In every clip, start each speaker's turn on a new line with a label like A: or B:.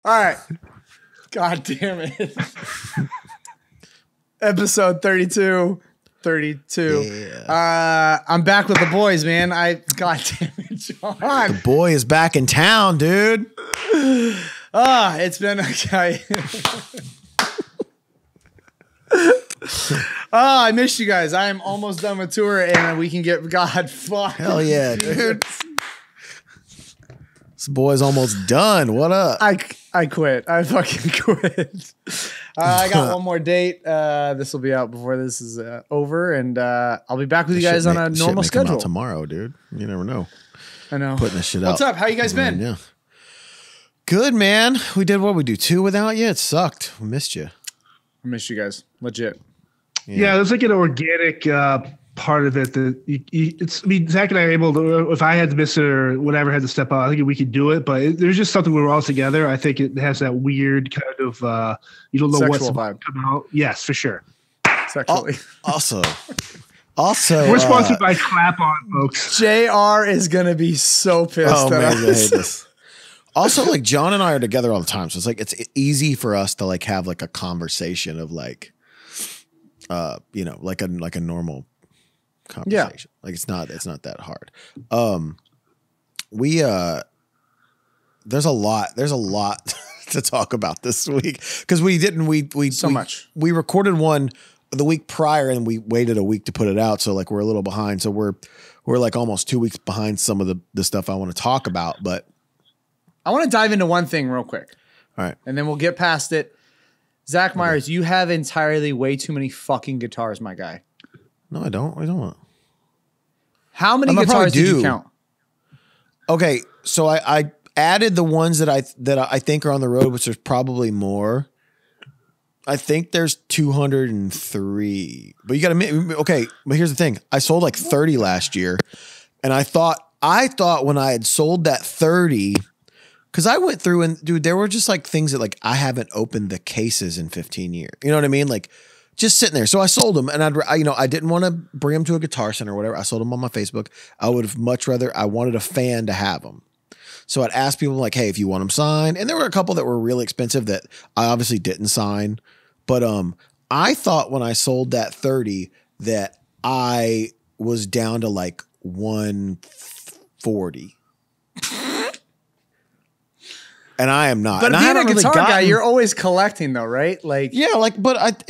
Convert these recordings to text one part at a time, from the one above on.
A: All right. God damn it. Episode 32.
B: Yeah.
A: I'm back with the boys, man. God damn it, John.
B: The boy is back in town, dude.
A: It's been okay. I missed you guys. I am almost done with tour and we can get fuck.
B: Hell yeah, dude. This boy's almost done. What up?
A: I quit. I fucking quit. I got one more date. This will be out before this is over, and I'll be back with you guys on a normal schedule.
B: Come out tomorrow, dude. You never know.
A: I know.
B: Putting this shit out.
A: What's up? How you guys been?
B: Yeah. Good, man. We did what we do 2 without you. It sucked. We missed you.
A: I missed you guys. Legit.
C: Yeah, there's like an organic part of it that it's. I mean, Zach and I are able to. If I had to miss it or whatever had to step out, I think we could do it. But there's just something when we're all together. I think it has that weird kind of you don't know
A: sexual
C: what's
A: vibe.
C: about to come out. Yes, for sure.
A: Sexually.
B: Also,
C: we're sponsored by Clap On, folks.
A: JR is gonna be so pissed.
B: Oh man,
A: at
B: I hate
A: us.
B: this. Also, like John and I are together all the time, so it's like it's easy for us to like have like a conversation of like, like a normal conversation. Yeah. Like it's not that hard. There's a lot to talk about this week because we recorded one the week prior and we waited a week to put it out, so like we're a little behind. So we're like almost 2 weeks behind some of the stuff I want to talk about, but
A: I want to dive into one thing real quick.
B: All right.
A: And then we'll get past it. Zach Myers, you have entirely way too many fucking guitars, my guy.
B: No, I don't. I don't.
A: How many guitars did you count?
B: Okay, so I added the ones that I think are on the road, which there's probably more. I think there's 203. But you got to okay, but here's the thing. I sold like 30 last year, and I thought when I had sold that 30, because I went through and dude, there were just like things that like I haven't opened the cases in 15 years. You know what I mean? Like just sitting there. So I sold them, and I didn't want to bring them to a Guitar Center or whatever. I sold them on my Facebook. I would have much rather, I wanted a fan to have them. So I'd ask people like, hey, if you want them signed. And there were a couple that were really expensive that I obviously didn't sign. But I thought when I sold that 30 that I was down to like 140. And I am not.
A: But
B: and
A: being a guitar guy, you're always collecting though, right? Like
B: yeah, like but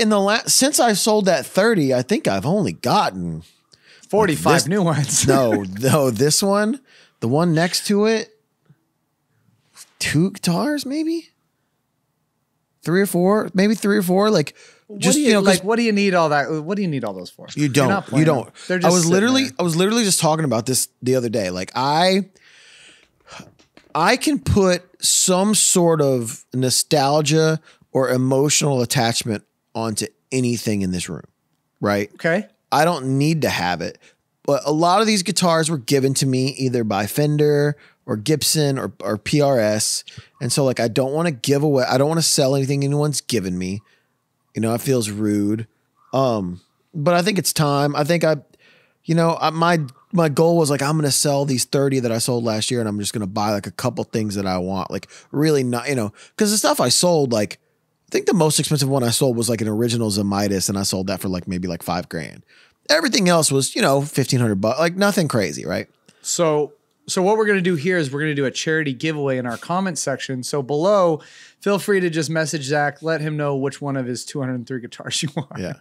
B: since I sold that 30, I think I've only gotten
A: 45 new ones.
B: no, this one, the one next to it, 2 guitars, maybe 3 or 4, maybe 3 or 4. Like just
A: what do you need all that? What do you need all those for?
B: You don't.
A: They're just
B: I was literally just talking about this the other day. Like I can put some sort of nostalgia or emotional attachment onto anything in this room, right?
A: Okay.
B: I don't need to have it, but a lot of these guitars were given to me either by Fender or Gibson or PRS. And so like, I don't want to give away, I don't want to sell anything anyone's given me. You know, it feels rude. But I think it's time. I think my goal was like, I'm going to sell these 30 that I sold last year, and I'm just going to buy like a couple things that I want. Like really not, because the stuff I sold, like I think the most expensive one I sold was like an original Zemitis, and I sold that for like maybe like $5,000. Everything else was, $1,500, like nothing crazy, right?
A: So what we're going to do here is we're going to do a charity giveaway in our comment section. So below, feel free to just message Zach, let him know which one of his 203 guitars you want.
B: Yeah.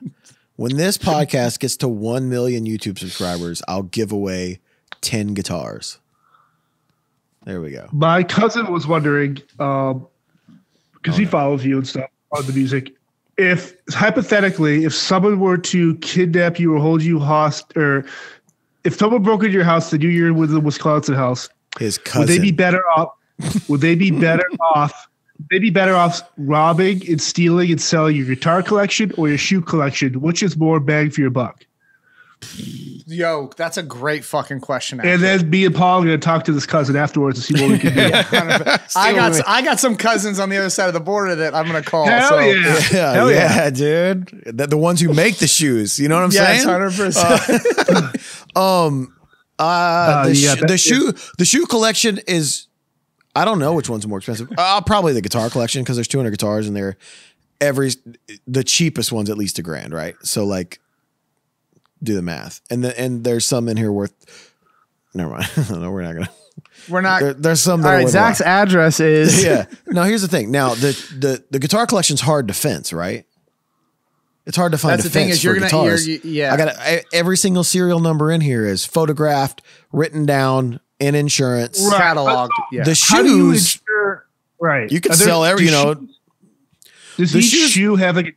B: When this podcast gets to 1 million YouTube subscribers, I'll give away 10 guitars. There we go.
C: My cousin was wondering, because he follows you and stuff on the music, if hypothetically, if someone were to kidnap you or hold you hostage, or if someone broke into your house to do your with the Wisconsin house,
B: his cousin,
C: would they be better off? Would they be better off? They'd be better off robbing and stealing and selling your guitar collection or your shoe collection. Which is more bang for your buck?
A: Yo, that's a great fucking question. Actually.
C: And then me and Paul are going to talk to this cousin afterwards to see what we can do.
A: I got some cousins on the other side of the border that I'm going to call.
C: Hell yeah.
B: Hell yeah, dude. The ones who make the shoes. You know what I'm saying?
A: 100%.
B: The shoe collection is, I don't know which one's more expensive. Probably the guitar collection because there's 200 guitars and the cheapest one's at least $1,000, right? So like, do the math, and there's some in here worth. Never mind. No, we're not gonna.
A: We're not.
B: There's some. That
A: all right, Zach's address is.
B: Yeah. No, here's the thing. Now the guitar collection's hard to fence, right? It's hard to find. That's the thing is you're gonna. I got every single serial number in here is photographed, written down in insurance,
A: cataloged. Yeah.
B: The shoes.
C: Right.
B: You can sell every.
C: Does each shoe have like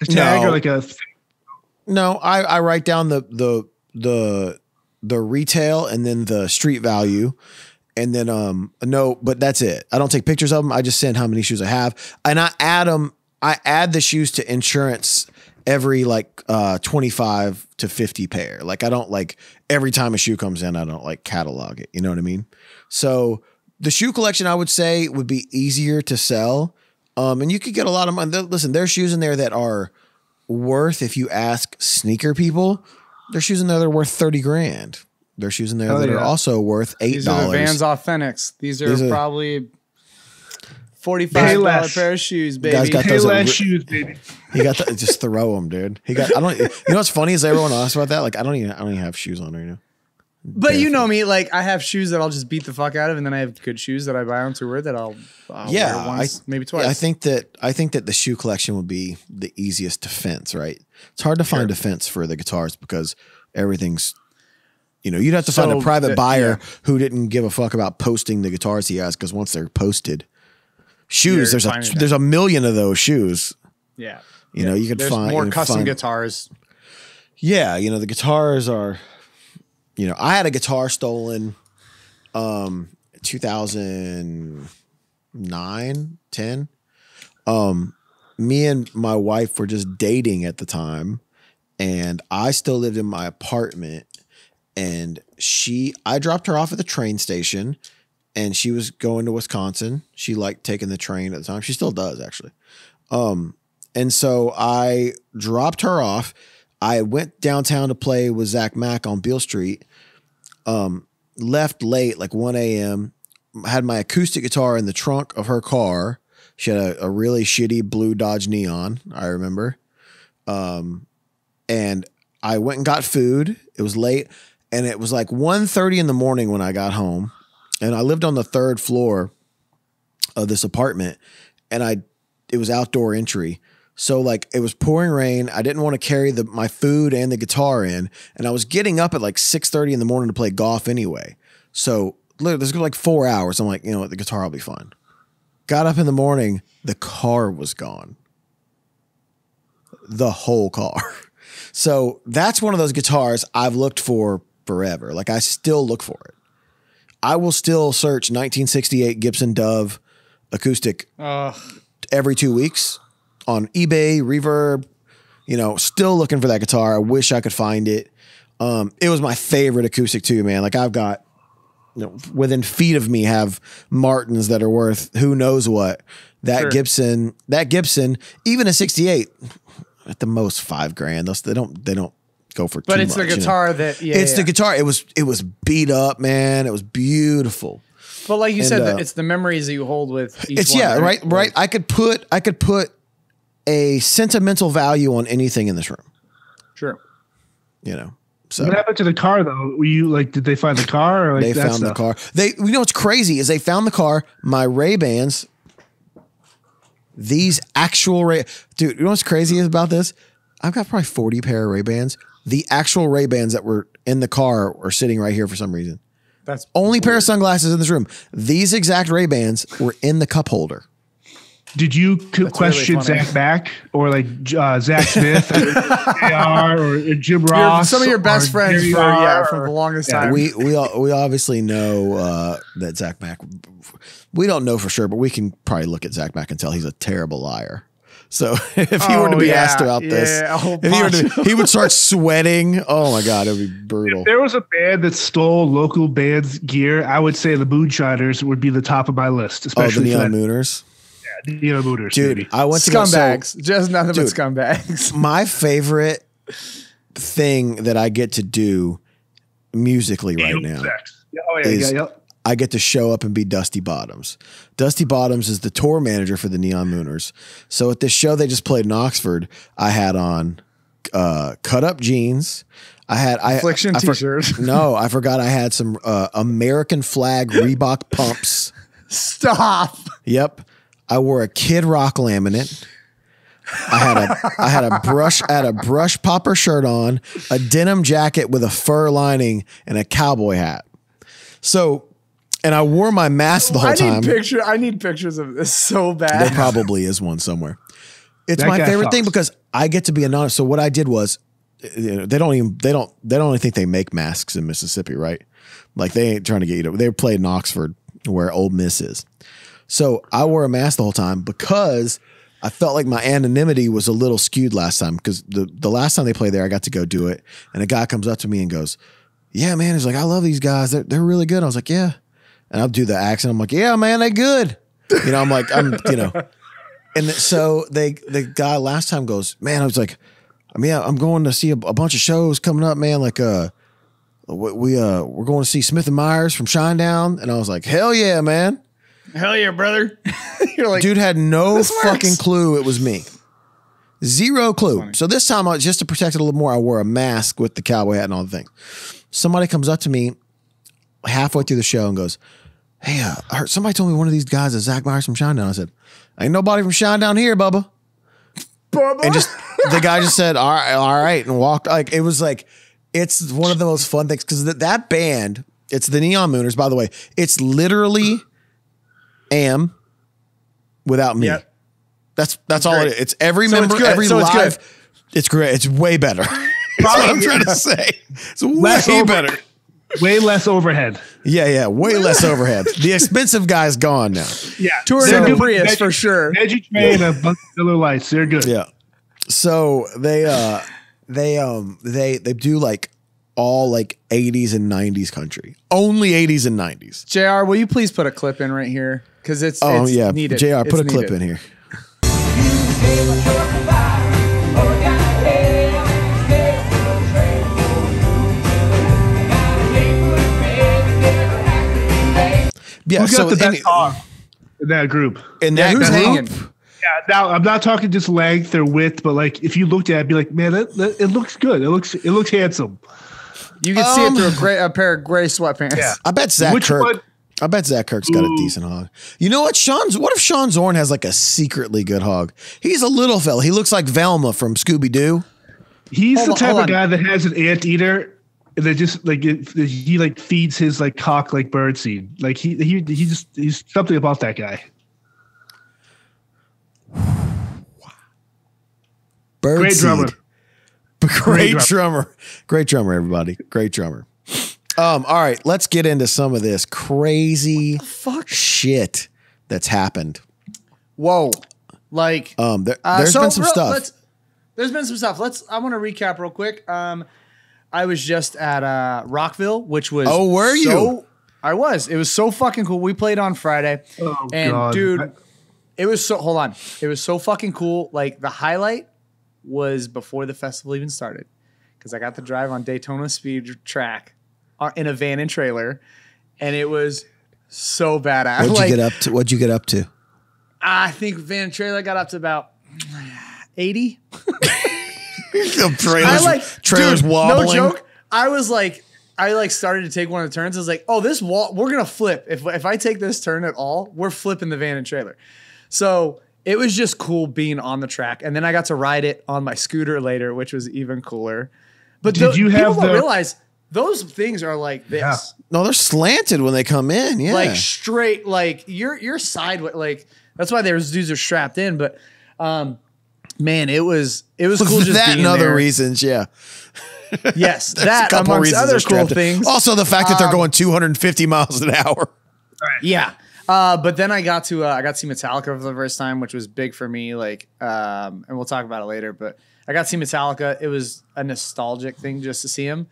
C: a tag or like a?
B: No, I write down the retail and then the street value, and then but that's it. I don't take pictures of them. I just send how many shoes I have, and I add them. I add the shoes to insurance every like 25 to 50 pair. Like I don't like every time a shoe comes in, I don't like catalog it. You know what I mean? So the shoe collection I would say would be easier to sell. And you could get a lot of money. Listen, there's shoes in there that are worth, if you ask sneaker people, there's shoes in there that are worth $30,000. There's shoes in there that are also worth $8.
A: These are the Vans Authentics. These are probably $45 pair of shoes, baby.
B: Guys got those
C: shoes, baby.
B: He got just throw them, dude. You know what's funny is everyone asks about that. Like I don't even have shoes on right now.
A: But you know me, like I have shoes that I'll just beat the fuck out of, and then I have good shoes that I buy on tour that I'll wear once, maybe twice.
B: I think that the shoe collection would be the easiest to fence, right? It's hard to find a fence for the guitars because everything's, you'd have to find a private buyer who didn't give a fuck about posting the guitars he has because once they're posted, shoes there's a million of those shoes.
A: Yeah,
B: you could find
A: more custom guitars.
B: Yeah, the guitars are. I had a guitar stolen 2009, 10. Me and my wife were just dating at the time, and I still lived in my apartment, and I dropped her off at the train station, and she was going to Wisconsin. She liked taking the train at the time. She still does, actually. And so I dropped her off. I went downtown to play with Zach Mack on Beale Street. Left late, like 1 a.m. Had my acoustic guitar in the trunk of her car. She had a really shitty blue Dodge Neon, I remember. And I went and got food. It was late, and it was like 1:30 in the morning when I got home. And I lived on the 3rd floor of this apartment, and it was outdoor entry. So like it was pouring rain. I didn't want to carry my food and the guitar in, and I was getting up at like 6:30 in the morning to play golf anyway. So literally, this was like 4 hours. I'm like, you know what, the guitar will be fine. Got up in the morning, the car was gone. The whole car. So that's one of those guitars I've looked for forever. Like I still look for it. I will still search 1968 Gibson Dove acoustic every 2 weeks. On eBay, Reverb, still looking for that guitar. I wish I could find it. It was my favorite acoustic too, man. Like I've got, within feet of me have Martins that are worth who knows what. That Gibson, even a 68, at the most $5,000. They don't go for too much.
A: But it's the guitar that,
B: it's the guitar. It was beat up, man. It was beautiful.
A: But like you said, it's the memories that you hold with each one.
B: Right. I could put a sentimental value on anything in this room.
A: Sure.
B: So
C: what happened to the car though? Were you like, did they find the car? Or
B: they found the car. What's crazy is they found the car, my Ray-Bans, these actual dude, you know what's crazy about this? I've got probably 40 pair of Ray-Bans. The actual Ray-Bans that were in the car are sitting right here for some reason.
A: That's
B: only
A: weird.
B: Pair of sunglasses in this room. These exact Ray-Bans were in the cup holder.
C: Did you question
A: really
C: Zach Mack or like Zach Smith, or JR, or Jim Ross?
A: Some of your best friends for the longest time.
B: We obviously know that Zach Mack. We don't know for sure, but we can probably look at Zach Mack and tell he's a terrible liar. So if he were to be asked about this, he would start sweating. Oh my God, it would be brutal.
C: If there was a band that stole local bands' gear, I would say the Moonshiners would be the top of my list. Especially
B: the Neon Mooners.
C: Neon Mooners,
B: dude.
C: baby.
B: I went to
A: scumbags, just nothing but scumbags.
B: My favorite thing that I get to do musically right now. I get to show up and be Dusty Bottoms. Dusty Bottoms is the tour manager for the Neon Mooners. So at this show they just played in Oxford, I had on cut up jeans.
A: Affliction t-shirt.
B: No, I forgot I had some American flag Reebok pumps.
A: Stop.
B: Yep. I wore a Kid Rock laminate. I had a brush popper shirt on, a denim jacket with a fur lining, and a cowboy hat. So, and I wore my mask the whole time.
A: I need pictures of this so bad.
B: There probably is one somewhere. It's my favorite thing because I get to be anonymous. So what I did was, they don't even think they make masks in Mississippi, right? Like they ain't trying to get you to. They played in Oxford where Ole Miss is. So I wore a mask the whole time because I felt like my anonymity was a little skewed last time because the last time they played there, I got to go do it. And a guy comes up to me and goes, yeah, man. He's like, I love these guys. They're really good. I was like, yeah. And I'll do the accent. I'm like, yeah, man, they good. You know, and so the guy last time goes, man, I was like, I mean, I'm going to see a bunch of shows coming up, man. Like, we're going to see Smith Myers from Shinedown. And I was like, hell yeah, man.
A: Hell yeah, brother. You're like,
B: dude had no fucking clue it was me. Zero clue. So this time, just to protect it a little more, I wore a mask with the cowboy hat and all the things. Somebody comes up to me halfway through the show and goes, hey, I heard somebody told me one of these guys is Zach Myers from Shinedown. I said, ain't nobody from Shinedown here, Bubba. And just the guy just said, all right, and walked. Like it was like, it's one of the most fun things because that band, it's the Neon Mooners, by the way. It's literally Am without me. Yep. That's all it is. It's every member, every live. It's great. It's way better. That's what I'm trying to say. It's way better.
C: Way less overhead.
B: Yeah, way less overhead. The expensive guy's gone now.
C: Yeah,
A: touring in a Prius for sure.
C: Veggie train and a bunch of Miller Lights. They're good.
B: Yeah. So they do like all like 80s and 90s country. Only 80s and 90s.
A: JR, will you please put a clip in right here? Because it's needed.
B: JR, put a clip in here. Yeah,
C: who got the best song in that group?
B: And who's hanging?
C: Yeah, now I'm not talking just length or width, but like if you looked at it, be like, man, it looks good. It looks handsome.
A: You can see it through a pair of gray sweatpants. Yeah.
B: I bet Zach Kirk's got a decent hog. You know what, what if Sean Zorn has like a secretly good hog? He's a little fella. He looks like Velma from Scooby-Doo.
C: He's the type of guy that has an anteater. And they just like he like feeds his like cock like birdseed. Like he's something about that guy.
B: Bird
C: great
B: seed.
C: drummer.
B: Great drummer, everybody. Great drummer. All right, let's get into some of this crazy shit that's happened.
A: Whoa. Like
B: there's been some stuff.
A: There's been some stuff. I want to recap real quick. I was just at Rockville, which was
B: were you?
A: I was. It was so fucking cool. We played on Friday.
C: Oh, God.
A: Dude, it was so hold on. It was so fucking cool. Like the highlight was before the festival even started. Because I got to drive on Daytona Speed Track in a van and trailer. And it was so badass.
B: What'd you get up to?
A: I think van and trailer got up to about 80.
B: Trailers wobbling.
A: No joke. I started to take one of the turns. I was like, oh, this wall, we're going to flip. If I take this turn at all, we're flipping the van and trailer. So it was just cool being on the track. And then I got to ride it on my scooter later, which was even cooler. But people don't realize those things are like this.
C: Yeah.
B: No, they're slanted when they come in. Yeah.
A: Like straight, like you're sideways. Like that's why those dudes are strapped in. But, man, it was cool just
B: that
A: being
B: and other
A: there.
B: reasons, yeah.
A: Yes, that amongst other cool things.
B: Also, the fact that they're going 250 miles an hour.
A: Yeah, but then I got to see Metallica for the first time, which was big for me. Like, and we'll talk about it later. But I got to see Metallica. It was a nostalgic thing just to see him.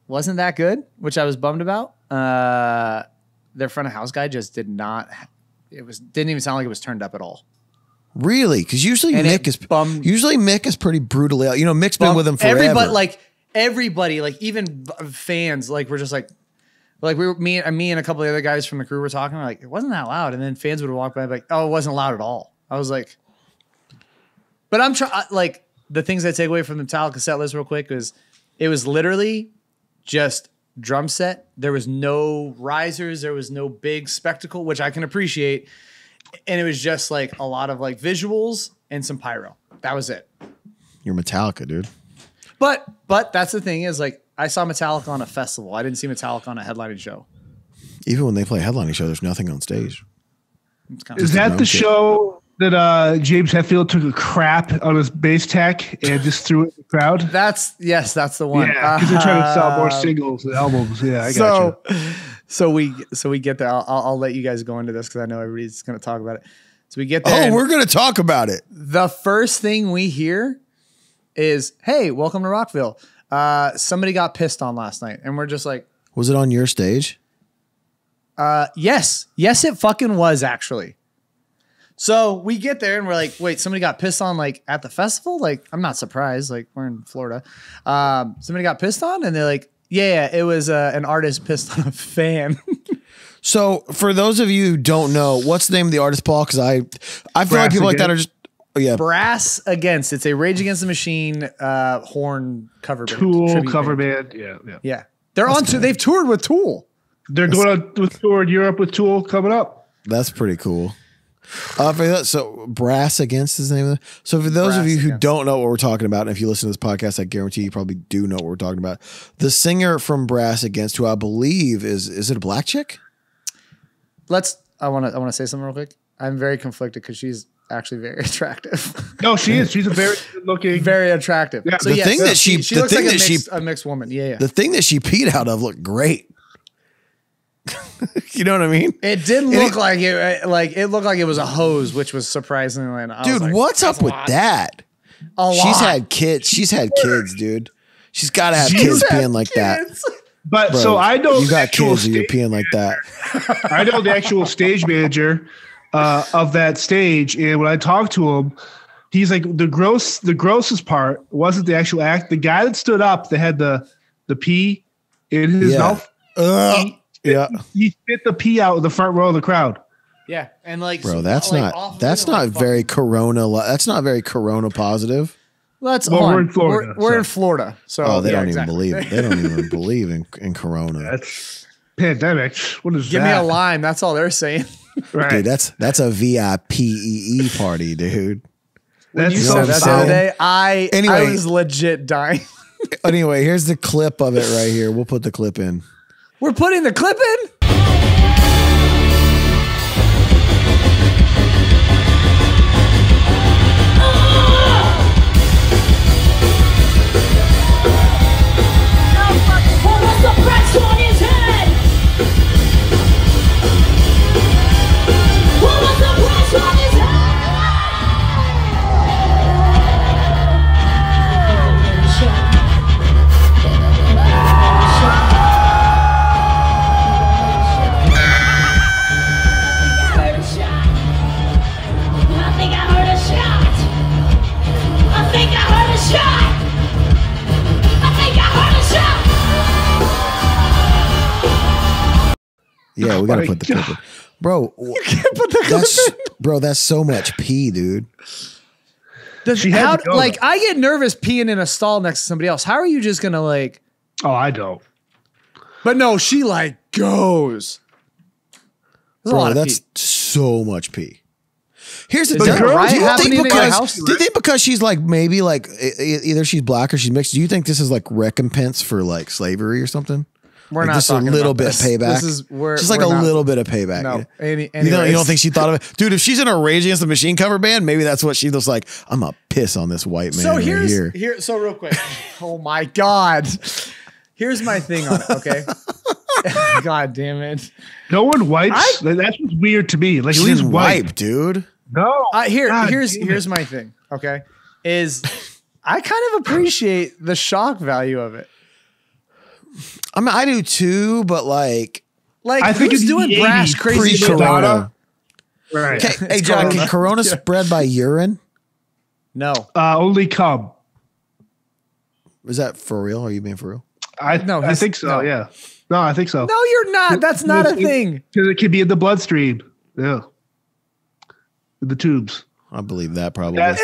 A: Wasn't that good, which I was bummed about. Their front of house guy just did not. Didn't even sound like it was turned up at all.
B: Really? Because usually Mick is pretty brutally out. You know, Mick's been with him forever.
A: Everybody, like even fans, like we're just like, Like me and a couple of the other guys from the crew were talking. We're like, it wasn't that loud. And then fans would walk by like, oh, it wasn't loud at all. I was like, but I'm trying, like, the things I take away from the Metallica set list real quick is it was literally just drum set. There was no risers. There was no big spectacle, which I can appreciate. And it was just like a lot of like visuals and some pyro. That was it.
B: You're Metallica, dude.
A: But that's the thing is, like, I saw Metallica on a festival. I didn't see Metallica on a headlining show.
B: Even when they play a headlining show, there's nothing on stage.
C: Is that the show that James Hetfield took a crap on his bass tech and just threw it in the crowd?
A: That's the one.
C: Yeah, because they're trying to sell more singles and albums. Yeah, I got you.
A: So we get there. I'll let you guys go into this because I know everybody's going to talk about it. So we get there.
B: Oh, we're going to talk about it.
A: The first thing we hear is, "Hey, welcome to Rockville. Somebody got pissed on last night," and we're just like,
B: "Was it on your stage?"
A: Yes, it fucking was actually. So we get there and we're like, "Wait, somebody got pissed on like at the festival?" Like, I'm not surprised. Like, we're in Florida. Somebody got pissed on, and they're like, "Yeah, it was an artist pissed on a fan."
B: So for those of you who don't know, what's the name of the artist, Paul? Because I feel like people like that are just
A: Brass Against. It's a Rage Against the Machine horn cover band.
C: Tool cover band. Yeah.
A: They're on to. They've toured with Tool.
C: They're going on with tour in Europe with Tool coming up.
B: That's pretty cool. So Brass Against is the name of it. So for those of you who don't know what we're talking about, and if you listen to this podcast, I guarantee you probably do know what we're talking about. The singer from Brass Against, who I believe is it a black chick?
A: I want to say something real quick. I'm very conflicted because she's actually very attractive.
C: No, she is. She's a very good looking,
A: very attractive.
C: Yeah.
A: So she looks like a mixed woman. Yeah.
B: The thing that she peed out of looked great. You know what I mean?
A: It didn't look like it. Like it looked like it was a hose, which was surprisingly.
B: Dude, like, what's up with that? She's had kids. She's had kids, dude. She's got to have kids peeing like that.
C: But bro, so I know
B: you got kids and you're peeing like that.
C: I know the actual stage manager of that stage, and when I talked to him, he's like, the grossest part wasn't the actual act. The guy that stood up that had the pee in his mouth. He spit the pee out in the front row of the crowd.
A: Yeah, and like,
B: bro, that's not very Corona. That's not very Corona positive.
C: We're in Florida.
A: We're in Florida, so
B: they don't even believe it. They don't even believe in Corona.
C: That's pandemic. What is
A: Give
C: that?
A: me a lime. That's all they're saying.
B: Right. Dude, that's a VIPEE party, dude.
A: When you said that the other day, I was legit dying.
B: Anyway, here's the clip of it right here. We'll put the clip in.
A: We're putting the clip in?
B: Yeah, we gotta put the clip in. Bro,
A: you can't put the clip in.
B: Bro, that's so much pee, dude.
A: I get nervous peeing in a stall next to somebody else. How are you just gonna like?
C: Oh, I don't.
B: But no, she like goes. Bro, that's so much pee. Here's the thing. Do you think because she's like maybe like either she's black or she's mixed? Do you think this is like recompense for like slavery or something?
A: We're
B: like
A: not
B: just
A: talking
B: a little
A: about
B: bit
A: this.
B: of payback. Just like a little bit of payback.
A: No,
B: you don't think she thought of it, dude? If she's in a Rage Against the Machine cover band, maybe that's what she was like. I'm gonna piss on this white man. So here.
A: So real quick. Oh my god. Here's my thing on it. Okay. God damn it.
C: No one wipes. That's what's weird to me. Like
B: she
C: at least
B: didn't wipe, dude.
C: No.
A: Here's my thing. Okay, is I kind of appreciate the shock value of it.
B: I mean, I do too, but like
A: I think who's doing brash crazy
B: Corona?
C: Right.
B: Okay. Hey, John, can Corona spread by urine?
A: No.
C: Only cum.
B: Is that for real? Are you being for real?
C: I think so. No. Yeah. No, I think so.
A: No, you're not. That's not a thing.
C: Because it could be in the bloodstream. Yeah. In the tubes.
B: I believe that probably.
A: I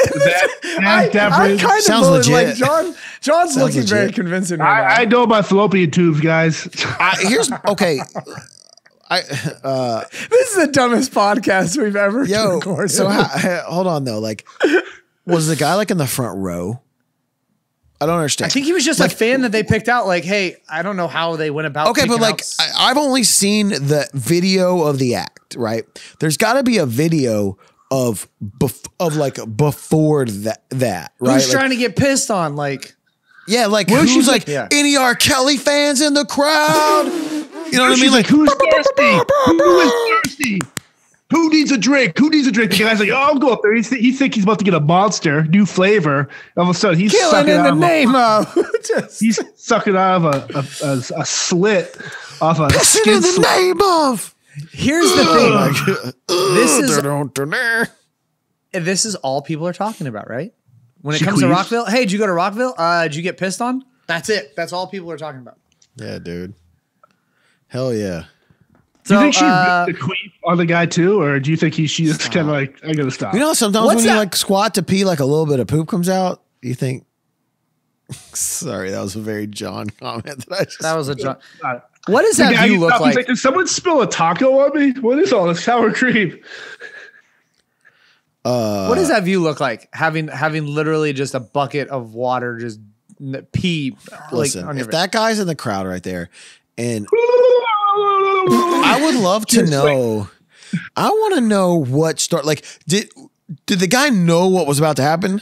A: kind of
B: sounds legit.
A: Like John's looking very convincing right now.
C: I know my fallopian tubes, guys.
B: Here's okay.
A: This is the dumbest podcast we've ever recorded.
B: So hold on though. Like, was the guy like in the front row? I don't understand.
A: I think he was just like, a fan that they picked out. Like, hey, I don't know how they went about.
B: Okay, but like, I've only seen the video of the act. Right? There's got to be a video of like before that. Right?
A: Who's trying to get pissed on? Like,
B: yeah, like who's like any R. Kelly fans in the crowd? You know what I mean? Like,
C: who's thirsty? Who is thirsty? Who needs a drink? Who needs a drink? The guy's like, oh, I'll go up there. He thinks he's about to get a monster, new flavor. All of a sudden, he's
A: killing in the name of.
C: He's sucking out of a slit off a skin.
B: In the name of.
A: Here's the thing. This is all people are talking about, right? When it comes to Rockville, hey, did you go to Rockville? Did you get pissed on? That's it. That's all people are talking about.
B: Yeah, dude. Hell yeah.
C: Do you think she ripped the queef on the guy too, or do you think she's just kind of like, I gotta stop?
B: You know, sometimes when you like squat to pee, like a little bit of poop comes out. You think? Sorry, that was a very John comment.
A: That was a John. What does that view look like?
C: Did someone spill a taco on me? What is all this sour cream?
A: What does that view look like? Having literally just a bucket of water, just pee.
B: Listen,
A: like,
B: if that guy's in the crowd right there, and I would love to know. I want to know what start. Like, did the guy know what was about to happen?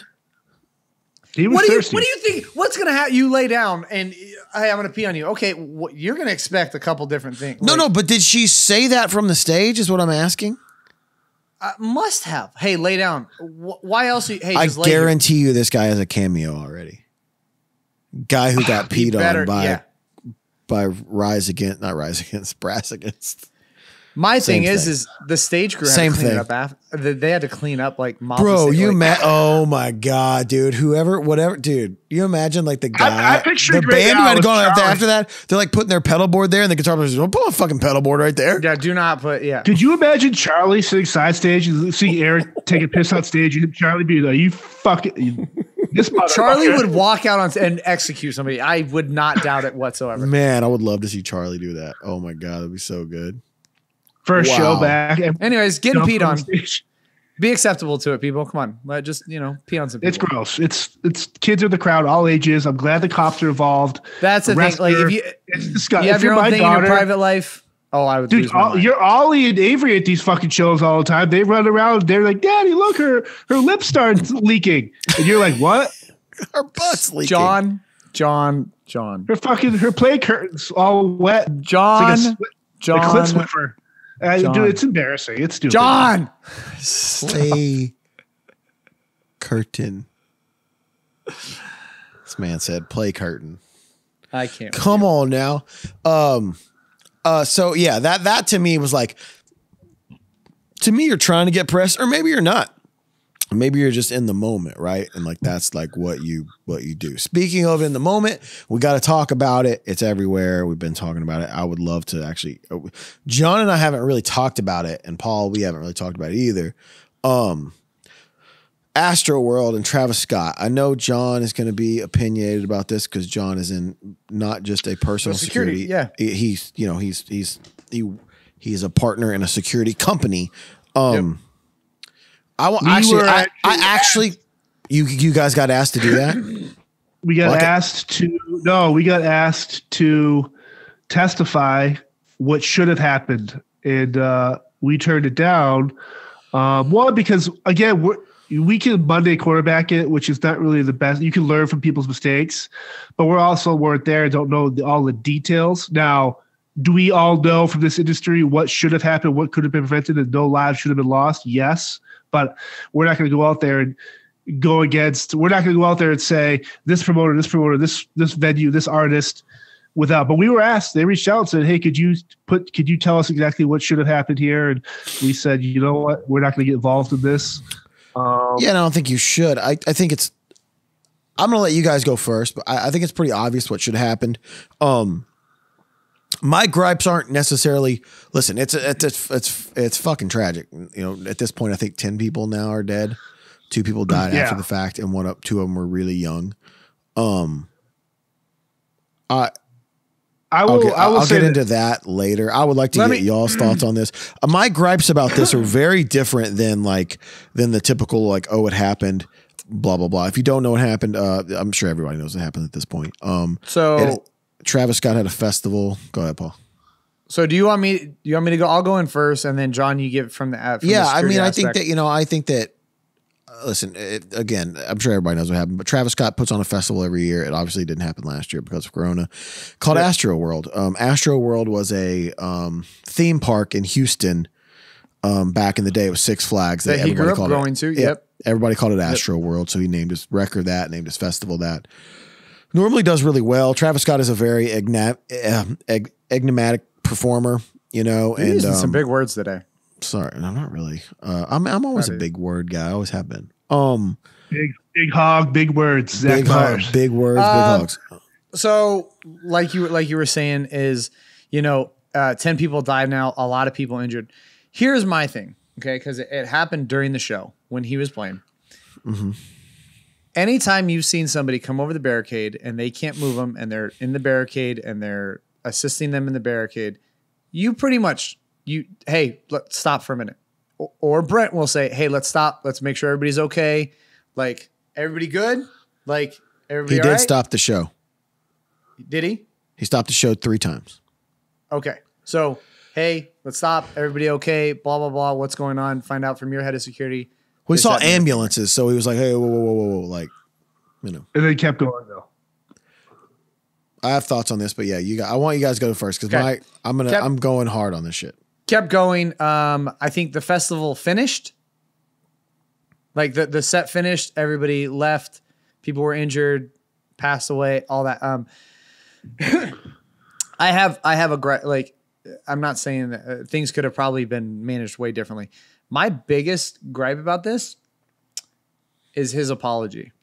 C: He was thirsty.
A: What do you think? What's gonna happen? You lay down and hey, I'm gonna pee on you. Okay, you're gonna expect a couple different things.
B: No, but did she say that from the stage? Is what I'm asking.
A: Must have. Hey, lay down. Why else? Hey,
B: I guarantee you, this guy has a cameo already. Guy who got peed on by Brass Against.
A: My thing is the stage crew had to clean it up after. They had to clean up like mop.
B: Bro, oh my God, dude. Whatever, dude. You imagine like the guy, the band who had to go after that. They're like putting their pedal board there, and the guitar player's like, pull a fucking pedal board right there.
A: Yeah, do not put. Yeah.
C: Could you imagine Charlie sitting side stage and see Eric take a piss on stage, and Charlie be like, "You fucking."
A: Charlie would walk out on and execute somebody. I would not doubt it whatsoever.
B: Man, I would love to see Charlie do that. Oh my God, that'd be so good.
C: First show back.
A: Anyways, getting peed on. Be acceptable to it, people. Come on. Just, pee on some people.
C: It's gross. It's kids are the crowd, all ages. I'm glad the cops are involved.
A: That's the thing. Like,
C: it's disgusting.
A: You have your own thing in your private life. Oh, I would.
C: Dude, you're Ollie and Avery at these fucking shows all the time. They run around. They're like, Daddy, look, her lip starts leaking. And you're like, what?
B: Her butt's leaking.
A: John.
C: Her play curtains all wet.
A: John.
C: It's like a clip swiffer. Dude, it's embarrassing. It's stupid.
A: John.
B: Play curtain. This man said play curtain.
A: I can't.
B: Come on now. So yeah, that to me was like, to me, you're trying to get press, or maybe you're not. Maybe you're just in the moment, right? And like that's like what you do. Speaking of in the moment, we got to talk about it. It's everywhere. We've been talking about it. I would love to actually. John and I haven't really talked about it, and Paul, we haven't really talked about it either. Astroworld and Travis Scott. I know John is going to be opinionated about this because John is in not just a personal security.
A: Yeah,
B: he's a partner in a security company. Yep. I actually, you guys got asked to do that?
C: We got asked to testify what should have happened. And we turned it down. One, because again, we can Monday quarterback it, which is not really the best. You can learn from people's mistakes, but weren't there, don't know all the details. Now, do we all know from this industry what should have happened, what could have been prevented, and no lives should have been lost? Yes. But we're not going to go out there and we're not going to go out there and say this promoter, this venue, this artist without, but we were asked, they reached out and said, hey, could you tell us exactly what should have happened here? And we said, you know what, we're not going to get involved in this.
B: I don't think you should. I think I'm going to let you guys go first, but I think it's pretty obvious what should have happened. My gripes aren't necessarily. Listen, it's fucking tragic. You know, at this point, I think 10 people now are dead. 2 people died after the fact, and 2 of them were really young. I'll get into that later. I would like to get y'all's thoughts on this. My gripes about this are very different than the typical like, oh, it happened, blah blah blah. If you don't know what happened, I'm sure everybody knows what happened at this point. Travis Scott had a festival. Go ahead, Paul.
A: So do you want me to go? I'll go in first, and then John, you give from the app.
B: I mean, aspect. I think that. Listen, again, I'm sure everybody knows what happened, but Travis Scott puts on a festival every year. It obviously didn't happen last year because of Corona. Called Astroworld. Astroworld was a theme park in Houston back in the day. It was Six Flags
A: that he grew up going to. Yep.
B: Everybody called it Astroworld, so he named his record that, named his festival that. Normally does really well. Travis Scott is a very enigmatic performer, you know.
A: You're using some big words today.
B: Sorry, I'm not really. I'm always a big word guy. I always have been.
C: Big hog, big words. Zach Myers.
B: Big words, big hogs.
A: So, like you were saying, is 10 people died now, a lot of people injured. Here's my thing, okay? Because it happened during the show when he was playing. Mm-hmm. Anytime you've seen somebody come over the barricade and they can't move them, and they're in the barricade and they're assisting them in the barricade, you pretty much. Hey, let's stop for a minute. Or Brent will say, hey, let's stop. Let's make sure everybody's okay. Like, everybody good? Like, everybody
B: He did stop the show.
A: Did he?
B: He stopped the show 3 times.
A: Okay. So, hey, let's stop. Everybody okay? Blah, blah, blah. What's going on? Find out from your head of security.
B: We saw ambulances, so he was like, hey, whoa. Like, you know.
C: And they kept going, though.
B: I have thoughts on this, but yeah, I want you guys to go first because I'm going hard on this shit.
A: Kept going. I think the festival finished. Like the set finished. Everybody left. People were injured, passed away, all that. I have I'm not saying that things could have probably been managed way differently. My biggest gripe about this is his apology.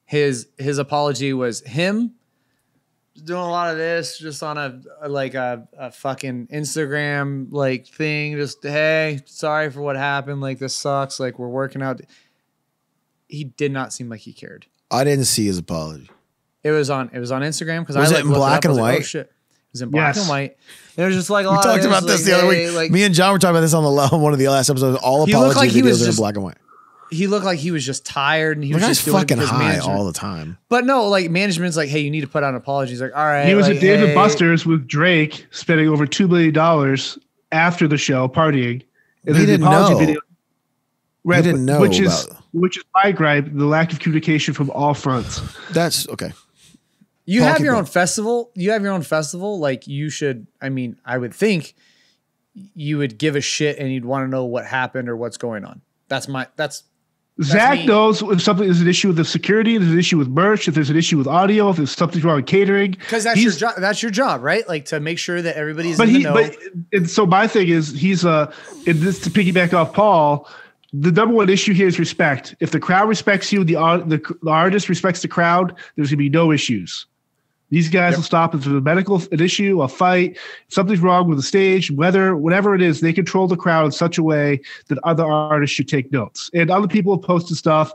A: His apology was him doing a lot of this just on a fucking Instagram like thing. Just, hey, sorry for what happened. Like, this sucks. Like, we're working out. He did not seem like he cared.
B: I didn't see his apology.
A: It was on Instagram because
B: was it in black and white?
A: Oh, shit. It was in black and white. And it was just like a lot.
B: We talked about this the other week. Like, me and John were talking about this on one of the last episodes. All apology videos are in black and white.
A: He looked like he was just tired, and he was just
B: fucking high all the time.
A: But no, like, management's like, hey, you need to put out an apology. He's like, all right.
C: He was at Dave & Buster's with Drake, spending over $2 million after the show, partying.
B: And he didn't know. Video,
C: he didn't know. Which is my gripe: the lack of communication from all fronts.
B: That's okay.
A: You have your own festival. Like, you should. I mean, I would think you would give a shit, and you'd want to know what happened or what's going on. Zach
C: knows if something is an issue with the security, if there's an issue with merch, if there's an issue with audio, if there's something wrong with catering.
A: Because that's your job. That's your job, right? Like, to make sure that everybody's in the know.
C: And so my thing is, he's and this to piggyback off Paul. The number one issue here is respect. If the crowd respects you, the artist respects the crowd, there's gonna be no issues. These guys will stop if there's an issue, a fight, something's wrong with the stage, whatever it is, they control the crowd in such a way that other artists should take notes. And other people have posted stuff.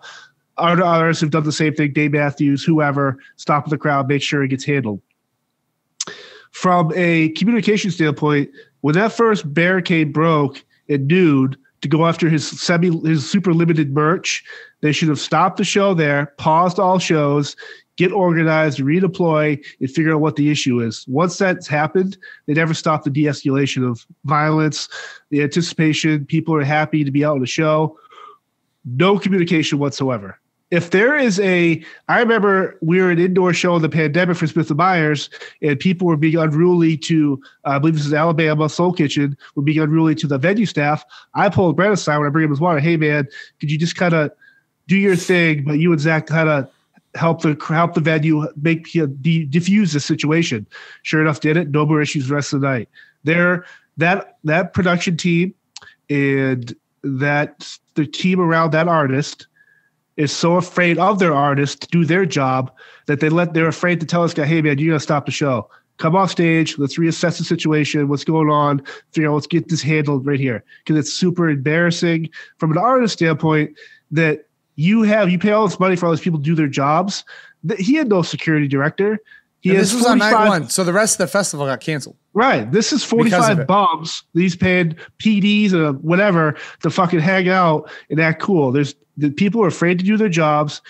C: Other artists have done the same thing. Dave Matthews, whoever, stop the crowd, make sure it gets handled. From a communication standpoint, when that first barricade broke at noon to go after his super limited merch, they should have stopped the show there, paused all shows, get organized, redeploy, and figure out what the issue is. Once that's happened, they never stop the de-escalation of violence, the anticipation. People are happy to be out on the show. No communication whatsoever. If there is I remember we were at an indoor show in the pandemic for Smith Myers, and people were being unruly to, I believe this is Alabama Soul Kitchen, were being unruly to the venue staff. I pulled Brent aside when I bring him his water. Hey, man, could you just kind of do your thing, but you and Zach kind of help the venue diffuse the situation. Sure enough, did it. No more issues the rest of the night. That production team and the team around that artist is so afraid of their artist to do their job that they're afraid to tell us, hey man, you gotta stop the show. come off stage. Let's reassess the situation. What's going on? Figure out, let's get this handled right here. Because it's super embarrassing from an artist standpoint that you pay all this money for all these people to do their jobs. He had no security director.
A: This was on night one, so the rest of the festival got canceled.
C: Right. This is 45 bums. These paid PDs and whatever to fucking hang out and act cool. The people are afraid to do their jobs.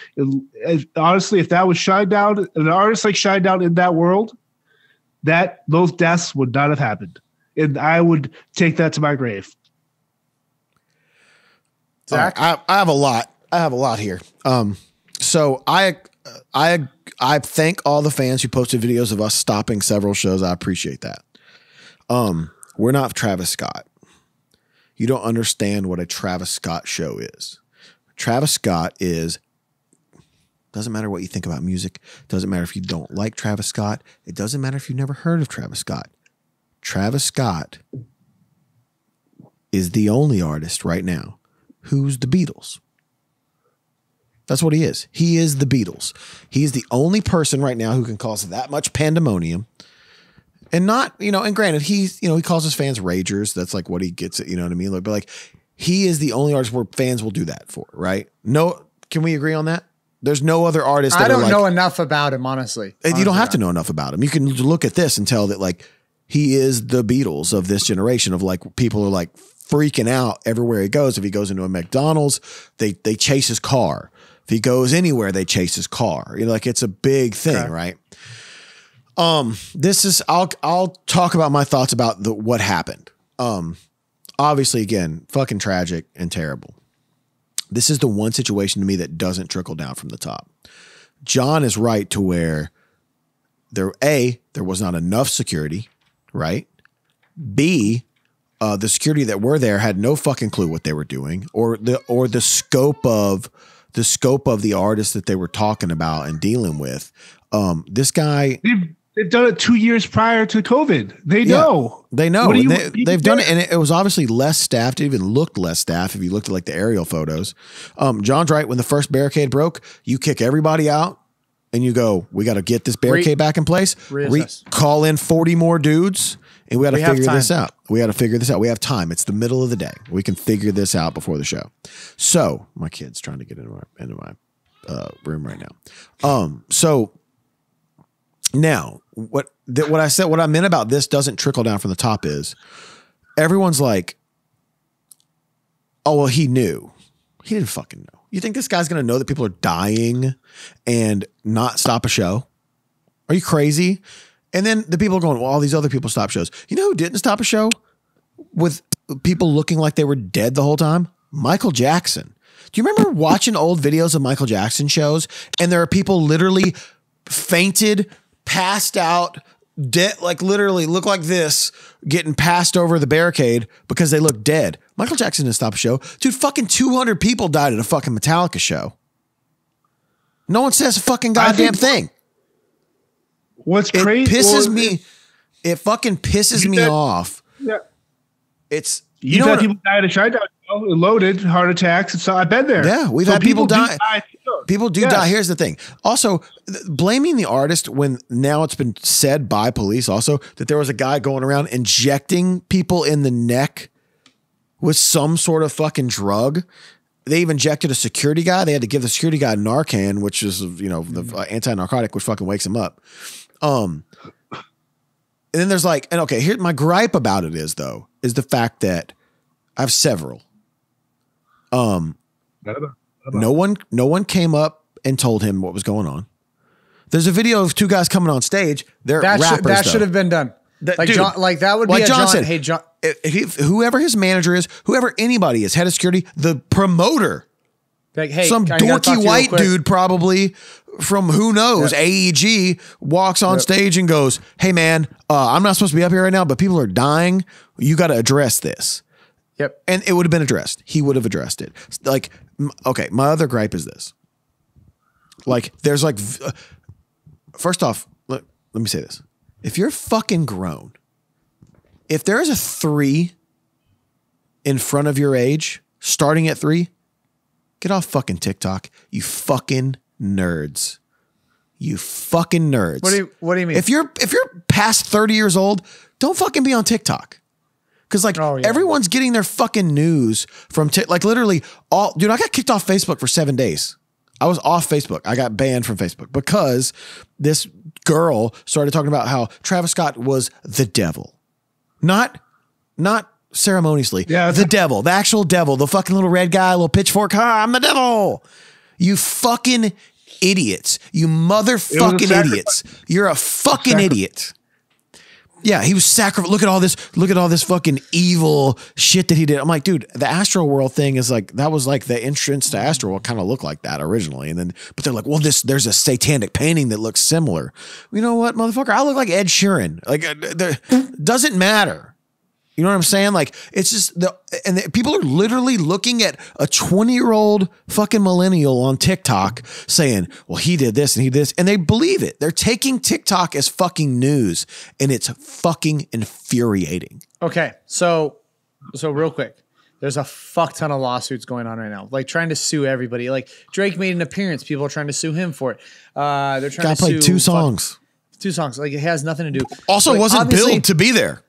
C: Honestly, if that was Shinedown, an artist like Shinedown in that world, those deaths would not have happened. And I would take that to my grave.
B: Zach? I have a lot. I have a lot here. So I thank all the fans who posted videos of us stopping several shows. I appreciate that. We're not Travis Scott. You don't understand what a Travis Scott show is. Travis Scott doesn't matter what you think about music. Doesn't matter if you don't like Travis Scott. It doesn't matter if you've never heard of Travis Scott. Travis Scott is the only artist right now who's the Beatles. That's what he is. He is the Beatles. He's the only person right now who can cause that much pandemonium. And not, and granted, he calls his fans ragers. That's like what he gets at, you know what I mean? But like, he is the only artist where fans will do that for, right? No, can we agree on that? There's no other artist.
A: I don't know enough about him, honestly.
B: You don't have to know enough about him. You can look at this and tell that like, he is the Beatles of this generation of like, people are like freaking out everywhere he goes. If he goes into a McDonald's, they chase his car. If he goes anywhere, they chase his car. Like it's a big thing, okay. Right? I'll talk about my thoughts about what happened. Obviously, again, fucking tragic and terrible. This is the one situation to me that doesn't trickle down from the top. John is right to where there was not enough security, right? B, the security that were there had no fucking clue what they were doing or the scope of the artist that they were talking about and dealing with. This guy,
C: they've done it 2 years prior to COVID. They know.
B: They know. They've done it, and it was obviously less staffed. It even looked less staffed if you looked at like the aerial photos. John's right. When the first barricade broke, you kick everybody out, and you go, "We got to get this barricade back in place. Call in 40 more dudes." And we got to figure this out. We got to figure this out. We have time. It's the middle of the day. We can figure this out before the show. So my kid's trying to get into my room right now. So now what I meant about this doesn't trickle down from the top is everyone's like, oh, well, he knew. He didn't fucking know. You think this guy's going to know that people are dying and not stop a show? Are you crazy? And then the people are going, well, all these other people stop shows. You know who didn't stop a show with people looking like they were dead the whole time? Michael Jackson. Do you remember watching old videos of Michael Jackson shows? And there are people literally fainted, passed out, dead, like literally look like this, getting passed over the barricade because they look dead. Michael Jackson didn't stop a show. Dude, fucking 200 people died at a fucking Metallica show. No one says a fucking goddamn thing.
C: What's crazy?
B: It fucking pisses me off.
C: Yeah.
B: It's,
C: You've had people die at a Shinedown show, loaded, heart attacks. And so I've been there.
B: Yeah, we've had people die. People do die. Here's the thing. Also, blaming the artist when now it's been said by police also that there was a guy going around injecting people in the neck with some sort of fucking drug. They even injected a security guy. They had to give the security guy Narcan, which is, the anti-narcotic, which fucking wakes him up. And then there's like, and okay, here, my gripe about it is the fact that I have several. No one came up and told him what was going on. There's a video of two guys coming on stage. They're rappers. That should
A: have been done. That would be
B: like
A: a
B: John
A: John.
B: Said,
A: hey, John.
B: Whoever his manager is, whoever anybody is, head of security, the promoter,
A: like, hey,
B: some dorky white dude probably from who knows, AEG, walks on stage and goes, hey man, I'm not supposed to be up here right now, but people are dying. You got to address this.
A: Yep.
B: And it would have been addressed. He would have addressed it. Like, okay, my other gripe is this. Like, there's like, first off, let me say this. If you're fucking grown, if there is a 3 in front of your age, starting at 3, get off fucking TikTok, you fucking nerds. You fucking nerds.
A: What do you mean?
B: If you're past 30 years old, don't fucking be on TikTok. Because everyone's getting their fucking news from like literally dude, I got kicked off Facebook for 7 days. I was off Facebook. I got banned from Facebook because this girl started talking about how Travis Scott was the devil. Not ceremoniously. Yeah, the devil, the actual devil, the fucking little red guy, little pitchfork. I'm the devil. You fucking idiots. You motherfucking idiots. You're a fucking idiot. Yeah, he was sacrificed. Look at all this fucking evil shit that he did. I'm like, dude, the astroworld thing is like, that was like the entrance to astroworld kind of looked like that originally. And then, but they're like, well, there's a satanic painting that looks similar. You know what, motherfucker? I look like Ed Sheeran. Like, doesn't matter. You know what I'm saying? Like, it's just people are literally looking at a 20-year-old fucking millennial on TikTok saying, well, he did this and he did this. And they believe it. They're taking TikTok as fucking news, and it's fucking infuriating.
A: Okay. So real quick, there's a fuck ton of lawsuits going on right now, like trying to sue everybody. Like Drake made an appearance. People are trying to sue him for it. They're trying to sue.
B: Two songs.
A: Like it has nothing to do.
B: Also,
A: like,
B: wasn't billed to be there.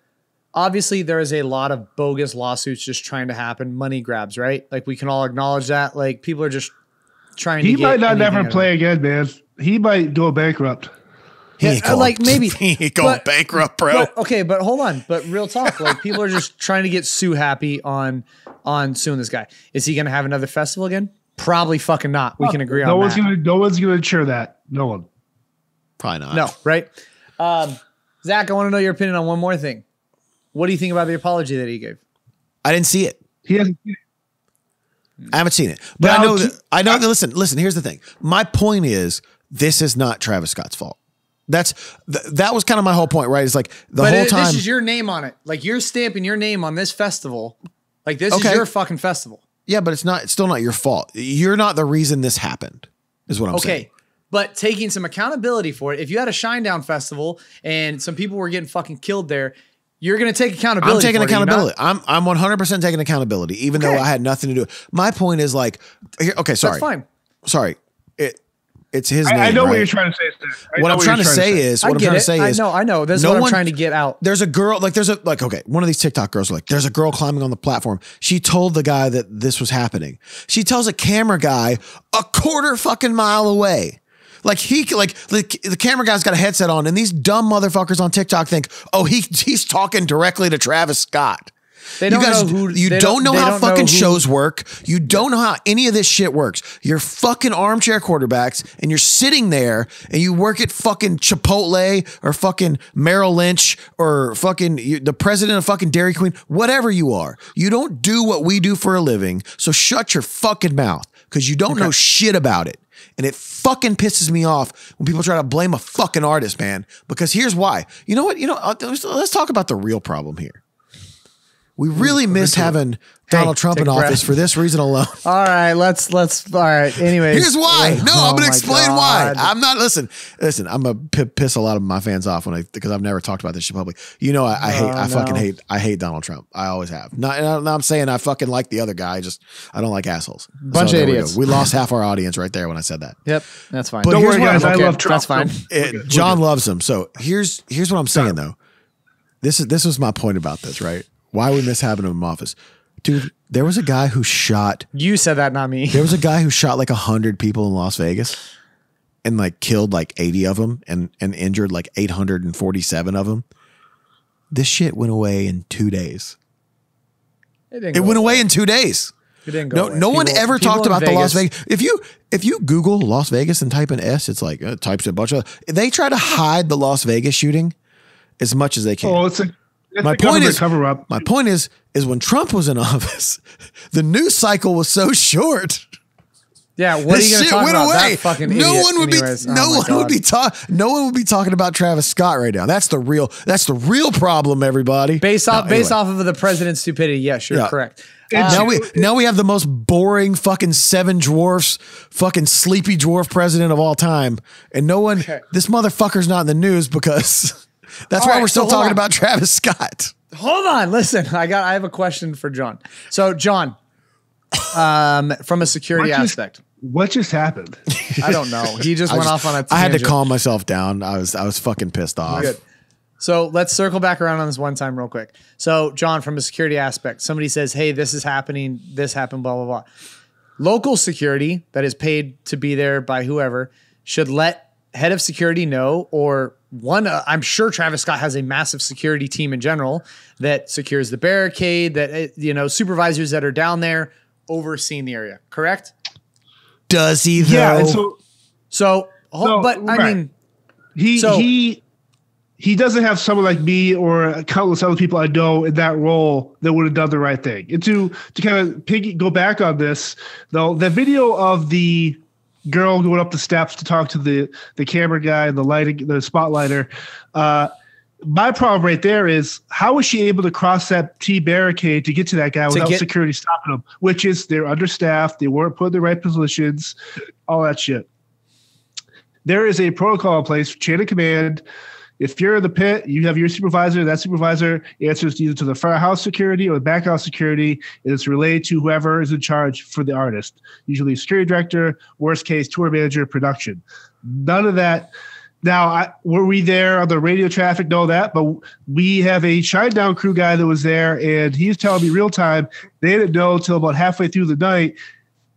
A: Obviously, there is a lot of bogus lawsuits just trying to happen, money grabs, right? Like we can all acknowledge that. Like people are just trying to.
C: He might not never play again, man. He might go bankrupt.
A: Maybe
B: he ain't going bankrupt, bro.
A: But hold on. But real talk, like people are just trying to get Sue happy on suing this guy. Is he going to have another festival again? Probably fucking not. We can agree on that.
C: No one's gonna ensure that. No one.
B: Probably not.
A: No, right? Zach, I want to know your opinion on one more thing. What do you think about the apology that he gave?
B: I didn't see it.
C: He hasn't seen it.
B: I haven't seen it. But I know that listen, here's the thing. My point is, this is not Travis Scott's fault. That was kind of my whole point, right? It's like whole time.
A: This is your name on it. Like you're stamping your name on this festival. Like this is your fucking festival.
B: Yeah, but it's still not your fault. You're not the reason this happened, is what I'm saying.
A: Okay. But taking some accountability for it. If you had a Shinedown festival and some people were getting fucking killed there, you're going to take accountability.
B: I'm taking accountability. I'm 100% taking accountabiliability, even though I had nothing to do. My point is like, okay, sorry.
A: That's fine.
B: Sorry. It's his name.
C: I know
B: right?
C: what you're trying to say.
B: What I'm trying to say is,
A: I know. That's what I'm trying to get out.
B: There's a girl, one of these TikTok girls, there's a girl climbing on the platform. She told the guy that this was happening. She tells a camera guy a quarter fucking mile away. Like the camera guy's got a headset on, and these dumb motherfuckers on TikTok think, oh, he's talking directly to Travis Scott.
A: They don't know who.
B: You don't know how fucking shows work. You don't know how any of this shit works. You're fucking armchair quarterbacks, and you're sitting there, and you work at fucking Chipotle or fucking Merrill Lynch or fucking the president of fucking Dairy Queen, whatever you are. You don't do what we do for a living, so shut your fucking mouth because you don't know shit about it. And it fucking pisses me off when people try to blame a fucking artist, man, because here's why. You know what? Let's talk about the real problem here. We really miss having Donald Trump in office for this reason alone.
A: All right, let's all right. Anyways.
B: Here's why. No, I'm going to explain why. I'm not, listen, I'm going to piss a lot of my fans off because I've never talked about this shit publicly. You know, I hate Donald Trump. I always have. Not I'm saying I fucking like the other guy. I don't like assholes.
A: Bunch of idiots.
B: We lost half our audience right there when I said that.
A: Yep, that's fine.
B: But
C: don't worry, guys. I love Trump.
A: That's fine.
B: John loves him. So here's what I'm saying though. This was my point about this, right? Why we miss having him in office. Dude, there was a guy who shot.
A: You said that, not me.
B: There was a guy who shot like 100 people in Las Vegas and like killed like 80 of them and injured like 847 of them. This shit went away in 2 days. It went away in 2 days.
A: It didn't go away.
B: No one ever talked about the Las Vegas. If you Google Las Vegas and type in S, it's like it types a bunch of. They try to hide the Las Vegas shooting as much as they can.
C: Oh, my point
B: is when Trump was in office, the news cycle was so short.
A: Yeah, what are you going to talk about?
B: Away.
A: That fucking
B: no
A: idiot.
B: one would
A: Anyways,
B: be no one would be talking about Travis Scott right now. That's the real problem, everybody.
A: Based off of the president's stupidity. Yes, you're correct.
B: Now we have the most boring fucking Seven Dwarfs, fucking Sleepy Dwarf president of all time, and no one. This motherfucker's not in the news because. That's why we're still talking about Travis Scott.
A: Hold on. Listen, I have a question for John. So, John, from a security aspect.
C: What just happened?
A: I don't know. He just went off on a tangent.
B: I had to calm myself down. I was fucking pissed off.
A: Good. So let's circle back around on this one time real quick. So John, from a security aspect, somebody says, hey, this is happening. This happened, blah, blah, blah. Local security that is paid to be there by whoever should let head of security know, or I'm sure Travis Scott has a massive security team in general that secures the barricade, that, supervisors that are down there overseeing the area. Correct?
B: Does he though?
C: Yeah.
A: And
C: he doesn't have someone like me or countless other people I know in that role that would have done the right thing. And to kind of go back on this, though, the video of the girl going up the steps to talk to the camera guy and the spotlighter. My problem right there is, how was she able to cross that T barricade to get to that guy without security stopping them? Which is, they're understaffed, they weren't put in the right positions, all that shit. There is a protocol in place, chain of command. If you're in the pit, you have your supervisor. That supervisor answers either to the firehouse security or the backhouse security, and it's relayed to whoever is in charge for the artist, usually security director, worst case, tour manager, production. None of that. Now, were we there on the radio traffic? Know that, but we have a Shinedown crew guy that was there, and he's telling me real time they didn't know until about halfway through the night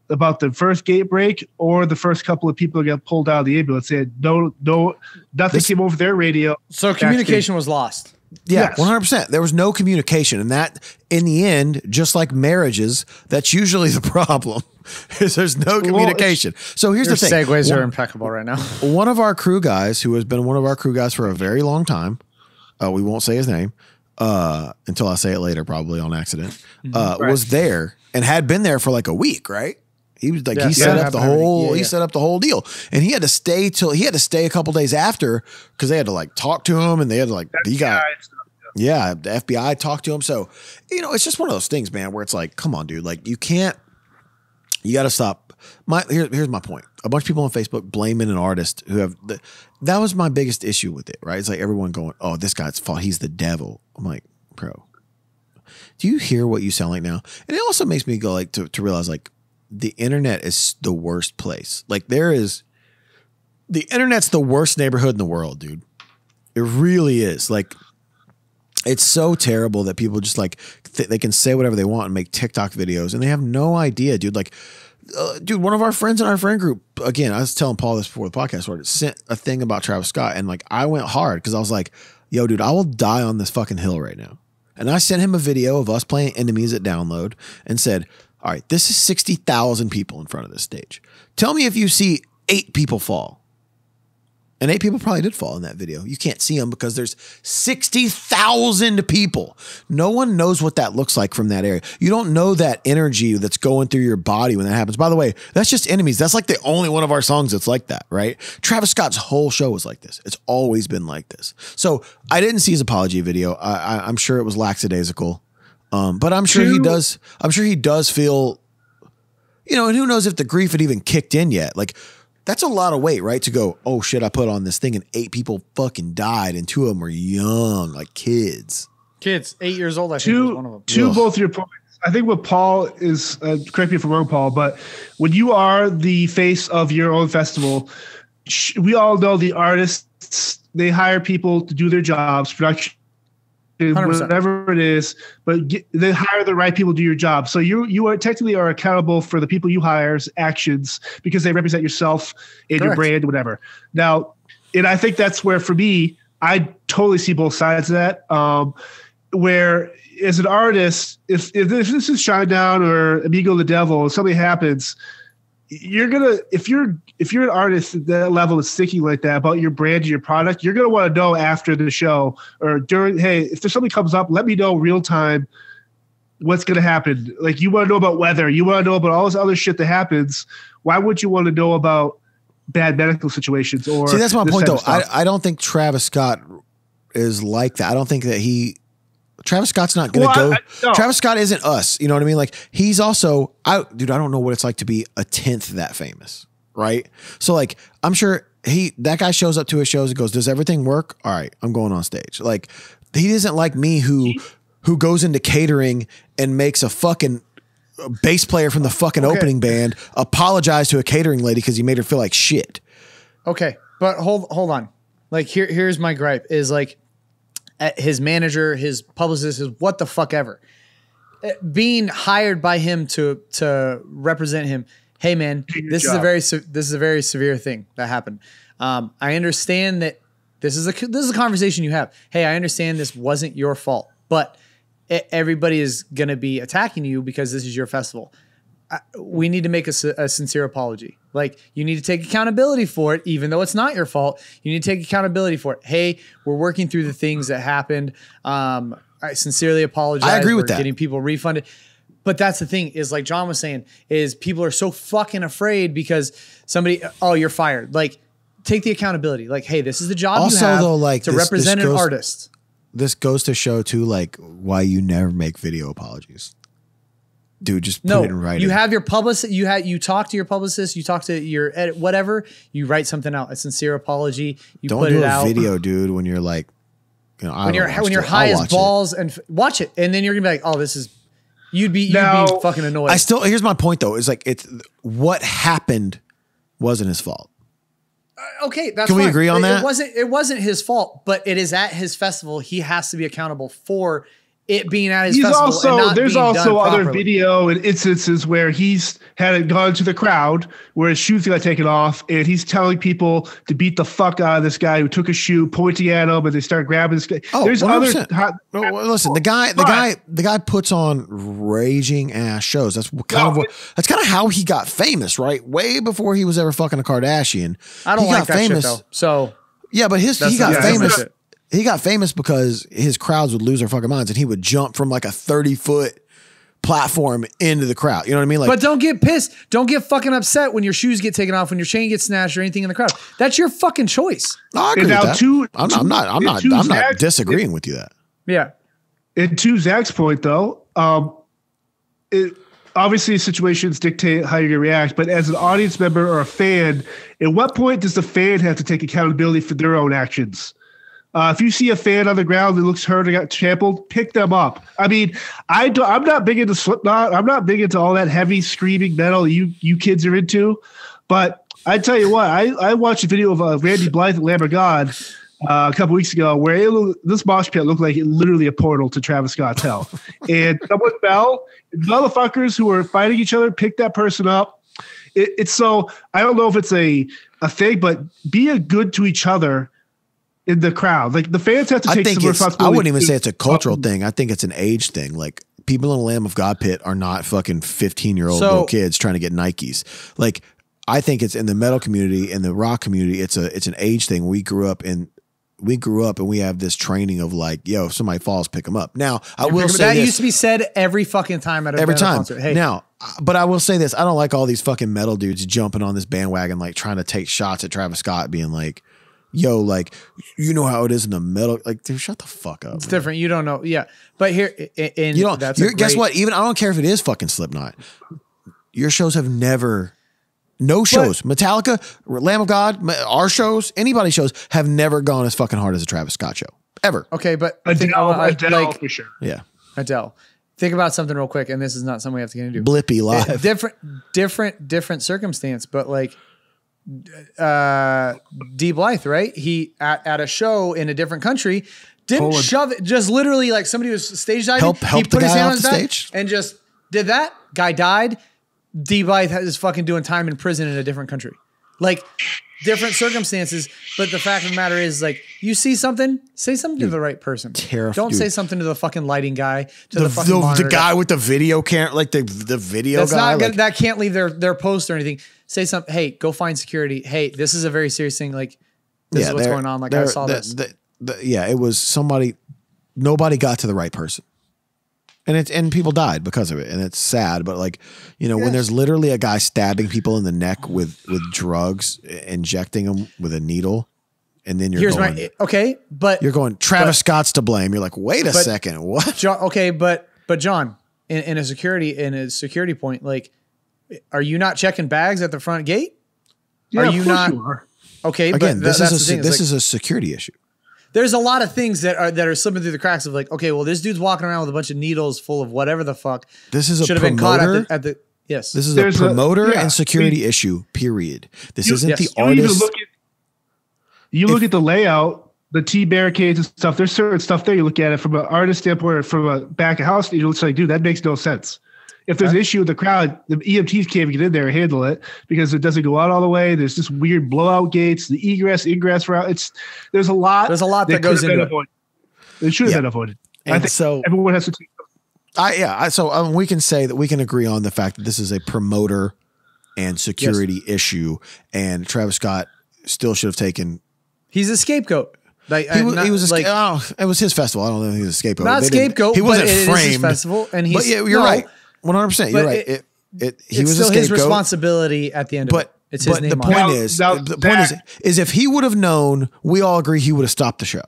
C: about the first gate break or the first couple of people that got pulled out of the ambulance. Said nothing came over their radio.
A: So communication was lost.
B: Yeah,
C: Yes.
B: 100%. There was no communication. And that, in the end, just like marriages, that's usually the problem, is there's no communication. So here's
A: Your
B: the thing.
A: segues are impeccable right now.
B: One of our crew guys, who has been one of our crew guys for a very long time, we won't say his name until I say it later, probably on accident, was there and had been there for like a week, right? He was like, he set up the whole deal, and he had to stay a couple days after, because they had to like talk to him, and they had to like, the FBI talked to him. So, it's just one of those things, man, where it's like, come on, dude, like you got to stop. Here's my point. A bunch of people on Facebook blaming an artist that was my biggest issue with it, right? It's like everyone going, oh, this guy's fault. He's the devil. I'm like, bro, do you hear what you sound like now? And it also makes me go like to realize like, the internet is the worst place. Like the internet's the worst neighborhood in the world, dude. It really is. Like, it's so terrible that people just like, they can say whatever they want and make TikTok videos, and they have no idea, dude. Like, dude, one of our friends in our friend group, again, I was telling Paul this before the podcast started, sent a thing about Travis Scott, and like, I went hard because I was like, yo, dude, I will die on this fucking hill right now. And I sent him a video of us playing Enemies at Download and said, all right, this is 60,000 people in front of this stage. Tell me if you see 8 people fall. And 8 people probably did fall in that video. You can't see them because there's 60,000 people. No one knows what that looks like from that area. You don't know that energy that's going through your body when that happens. By the way, that's just Enemies. That's like the only one of our songs that's like that, right? Travis Scott's whole show was like this. It's always been like this. So I didn't see his apology video. I'm sure it was lackadaisical. But I'm sure he does. I'm sure he does feel, and who knows if the grief had even kicked in yet. Like, that's a lot of weight, right? To go, oh shit, I put on this thing and 8 people fucking died, and 2 of them were young, like kids. 8 years old, I think was one of them.
C: To both your points, I think what Paul is, correct me if I'm wrong, Paul, but when you are the face of your own festival, we all know the artists, they hire people to do their jobs, production, 100%. Whatever it is, but they hire the right people to do your job. So you are technically accountable for the people you hire's actions because they represent yourself and your brand, whatever. Now, and I think that's where, for me, I totally see both sides of that. Where as an artist, if this is Shinedown or Amigo the Devil, if something happens, you're gonna, if you're an artist at that level that's thinking like that about your brand and your product, you're gonna want to know after the show or during, hey, if there's something comes up, let me know real time what's gonna happen. Like, you want to know about weather, you want to know about all this other shit that happens. Why would you want to know about bad medical situations? Or
B: see, that's my point though. I don't think Travis Scott is like that. I don't think that Travis Scott's not going to go. No. Travis Scott isn't us. You know what I mean? Like, he's also, I don't know what it's like to be a 10th that famous, right? So like, I'm sure that guy shows up to his shows and goes, does everything work? All right, I'm going on stage. Like, he isn't like me who goes into catering and makes a fucking bass player from the fucking opening band apologized to a catering lady because he made her feel like shit.
A: Okay, but hold on. Like here's my gripe is like his manager, his publicist, his what the fuck ever, being hired by him to represent him. Hey man, this is a very severe thing that happened. I understand that this is a conversation you have. Hey, I understand this wasn't your fault, but everybody is going to be attacking you because this is your festival. We need to make a sincere apology. Like, you need to take accountability for it, even though it's not your fault. You need to take accountability for it. Hey, we're working through the things that happened. I sincerely apologize.
B: I agree with that.
A: Getting people refunded. But that's the thing is, like John was saying, is people are so fucking afraid because somebody, oh, you're fired. Like, take the accountability. Like, hey, this is the job
B: also,
A: you have
B: though, like,
A: to represent an artist.
B: This goes to show, too, like, why you never make video apologies. Dude, just put it in writing.
A: You have your publicist. You talk to your publicist. You talk to your edit, whatever. You write something out. A sincere apology. You
B: Don't
A: put
B: do
A: it
B: a
A: out.
B: video, dude. When you're like, you know,
A: when you're high as balls and watch it, and then you're gonna be like, oh, this is. You'd be fucking annoyed.
B: Here's my point though. Is like it's what happened wasn't his fault.
A: Okay, that's
B: Can we agree on that?
A: It wasn't his fault, but it is at his festival. He has to be accountable for it being at his festival.
C: There's also other video and instances where he's had gone to the crowd where his shoes got taken off, and he's telling people to beat the fuck out of this guy who took a shoe, pointing at him, and they start grabbing this guy.
B: Oh,
C: there's
B: 100%.
C: other.
B: Listen, the guy puts on raging ass shows. That's kind of how he got famous, right? Way before he was ever fucking a Kardashian.
A: I don't like that shit though. So
B: yeah, but he got famous. He got famous because his crowds would lose their fucking minds, and he would jump from like a 30-foot platform into the crowd. You know what I mean? Like,
A: but don't get pissed. Don't get fucking upset when your shoes get taken off, when your chain gets snatched, or anything in the crowd. That's your fucking choice.
B: No, I agree with that. I'm not disagreeing with you that.
A: Yeah.
C: And to Zach's point, though, obviously situations dictate how you're going to react, but as an audience member or a fan, at what point does the fan have to take accountability for their own actions? If you see a fan on the ground that looks hurt or got trampled, pick them up. I mean, I'm not big into Slipknot. I'm not big into all that heavy screaming metal you kids are into. But I tell you what, I watched a video of Randy Blythe at Lamb of God a couple weeks ago where this mosh pit looked like literally a portal to Travis Scott's hell. And someone fell. Motherfuckers who were fighting each other picked that person up. It's so, I don't know if it's a thing, but be a good to each other in the crowd. Like, the fans have to take some responsibility.
B: I wouldn't even say it's a cultural thing. I think it's an age thing. Like, people in the Lamb of God pit are not fucking 15-year-old little kids trying to get Nikes. Like, I think it's in the metal community and the rock community. It's an age thing. We grew up and we have this training of like, yo, if somebody falls, pick them up. Now, I will say
A: that used to be said every fucking time at a concert. Hey.
B: Now, but I will say this. I don't like all these fucking metal dudes jumping on this bandwagon, like trying to take shots at Travis Scott, being like, yo, like, you know how it is in the metal. Like, dude, shut the fuck up.
A: It's different. You don't know. Yeah. But here,
B: you don't, guess what? Even, I don't care if it is fucking Slipknot. Your shows have never, no shows, Metallica, Lamb of God, our shows, anybody's shows have never gone as fucking hard as a Travis Scott show. Ever.
A: Okay, but
C: Adele for sure.
B: Yeah.
A: Adele. Think about something real quick, and this is not something we have to get into.
B: Blippy live.
A: Different circumstance, but like, D Blythe, right? He at a show in a different country didn't shove it, just literally like somebody was stage diving.
B: He put his hand on his back stage
A: and just did that. Guy died. D Blythe is fucking doing time in prison in a different country. Like, different circumstances, but the fact of the matter is, like, you see something, say something to the right person. Don't say something to the fucking lighting guy, to the fucking monitor
B: the guy with the video camera, like the video
A: that's
B: guy.
A: Not good, that can't leave their post or anything. Say something. Hey, go find security. Hey, this is a very serious thing. Like, this is what's going on. Like, I saw this.
B: It was somebody. Nobody got to the right person, and people died because of it, and it's sad. But like, you know, when there's literally a guy stabbing people in the neck with drugs, injecting them with a needle, and then you're going Travis Scott's to blame. You're like, wait a second, what?
A: But John, in a security point, like, are you not checking bags at the front gate?
C: Yeah,
A: are you not?
C: You are.
A: Okay,
B: again,
A: but
B: this is a security issue.
A: there's a lot of things that are slipping through the cracks of like, okay, well, this dude's walking around with a bunch of needles full of whatever the fuck.
B: This is
A: should have been caught at the yes.
B: This is a promoter and security issue. Period. This isn't the artist.
C: You look at the layout, the T barricades and stuff. There's certain stuff there. You look at it from an artist standpoint or from a back of house, and you look like, dude, that makes no sense. If there's an issue with the crowd, the EMTs can't get in there and handle it because it doesn't go out all the way. There's just weird blowout gates, the ingress route. There's a lot
A: that goes into it.
C: It should have been avoided.
B: And
C: I think
B: so
C: everyone has to take.
B: So we can say that we can agree on the fact that this is a promoter and security issue, and Travis Scott still should have taken.
A: He's a scapegoat. Like
B: he was it was his festival. I don't know if he was a scapegoat.
A: Not scapegoat. He wasn't framed. It is his festival, and he's.
B: But yeah, you're right. 100%. You're right. He was
A: still
B: a scapegoat.
A: his responsibility at the end of it. It's his name.
B: The point is, if he would have known, we all agree he would have stopped the show.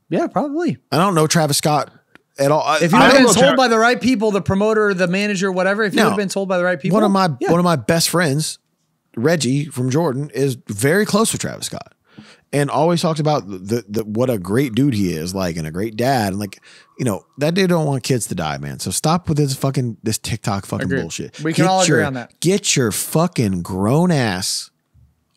A: Yeah, probably.
B: I don't know Travis Scott at all.
A: If he would have been told by the right people, the promoter, the manager, whatever, if he would have been told by the right people.
B: One of my best friends, Reggie from Jordan, is very close with Travis Scott. And always talks about what a great dude he is, like, and a great dad. And like, that dude don't want kids to die, man. So stop with this TikTok fucking bullshit.
A: We can all agree on that.
B: Get your fucking grown ass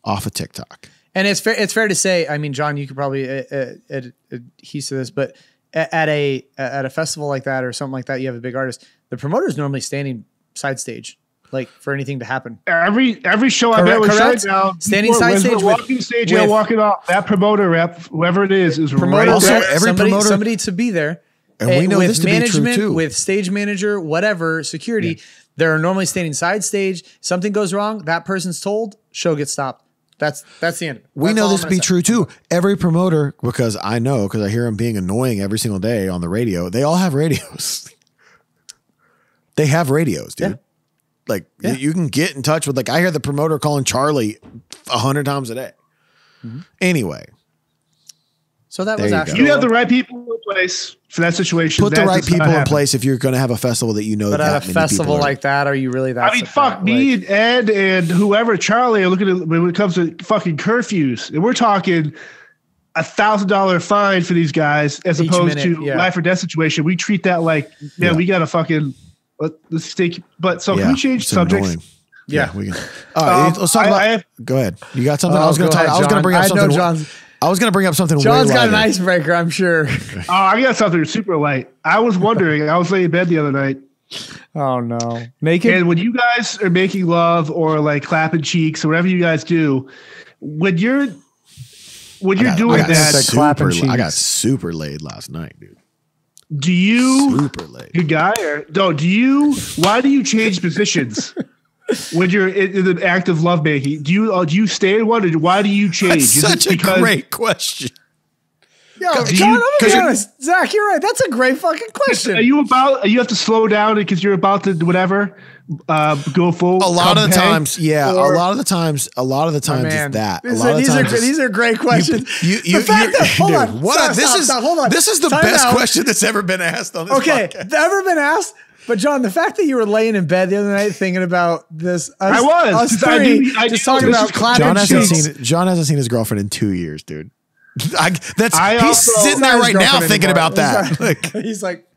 B: off of TikTok.
A: And it's fair to say, I mean, John, you could probably adhere to this, but at a festival like that or something like that, you have a big artist. The promoter is normally standing side stage. Like for anything to happen. Every show I've been with Shinedown,
C: standing side stage, walking stage and walking off. That promoter rep, whoever it is right
A: also
C: there.
A: Every promoter, somebody to be there,
B: and we know this to be true too.
A: With stage manager, whatever security, they're normally standing side stage. Something goes wrong, that person's told, show gets stopped. That's the end.
B: We know this to be true too. Every promoter, because I hear them being annoying every single day on the radio. They all have radios. They have radios, dude. Yeah. Like you can get in touch with, like, I hear the promoter calling Charlie 100 times a day. Mm-hmm. Anyway.
A: So that was actually,
C: you have the right people in place for that situation.
B: Put the right people in place if you're going to have a festival that
A: But at a festival like that, are you really that?
C: I mean, fuck me and Ed and whoever, Charlie, are looking at when it comes to fucking curfews, and we're talking $1,000 fine for these guys as opposed to life or death situation. We treat that like, we got to fucking. Let's stay. But so can we change subjects?
B: Annoying. Yeah, we can. All right, let's talk about. Go ahead. You got something? I was going to bring up something. I was going to bring up something.
A: John's got an icebreaker, I'm sure.
C: I got something super light. I was wondering. I was laying in bed the other night.
A: Oh no, naked.
C: And when you guys are making love or like clapping cheeks or whatever you guys do, when you're doing that,
B: I got super laid last night, dude.
C: Do you,
B: super late,
C: good guy, or no? Why do you change positions when you're in the act of lovemaking? Do you stay in one, or why do you change?
B: That's such a great question.
A: Yo, John, I'm gonna be honest. Zach, you're right. That's a great fucking question.
C: You have to slow down because you're about to whatever go full.
B: A lot of the times, a lot of the times is that.
A: These are great questions.
B: Hold on. This is the best question that's ever been asked on this podcast.
A: Ever been asked? But John, the fact that you were laying in bed the other night thinking about this,
C: I was
A: just talking about clapping cheeks.
B: John hasn't seen his girlfriend in 2 years, dude. He's sitting there right now thinking about that.
A: He's like,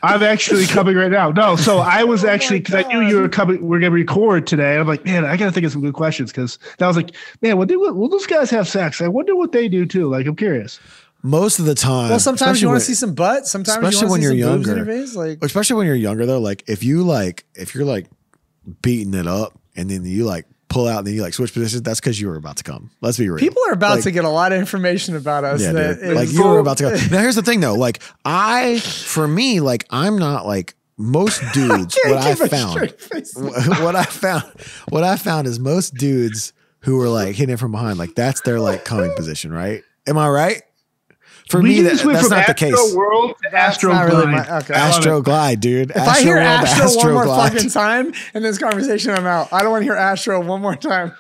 C: I'm actually coming right now. No, so I was actually, because I knew you were coming. We're gonna record today. And I'm like, man, I gotta think of some good questions because I was like, man, will those guys have sex? I wonder what they do too. Like, I'm curious.
B: Most of the time,
A: well, sometimes you want to see some butt. Sometimes
B: especially when you're younger.
A: Like,
B: especially when you're younger, though. Like if you're like beating it up and then you like pull out and then you like switch positions, that's because you were about to come. Let's be real.
A: People are about to get a lot of information about us.
B: Yeah, like you were about to go. Now here's the thing though. Like I'm not like most dudes. What I found is most dudes who were like hitting it from behind, like that's their like coming position, right? Am I right? For me, that's not the case.
C: Astroworld to Astroglide.
B: Astroglide, dude.
A: If I hear Astro one more fucking time in this conversation, I'm out. I don't want to hear Astro one more time.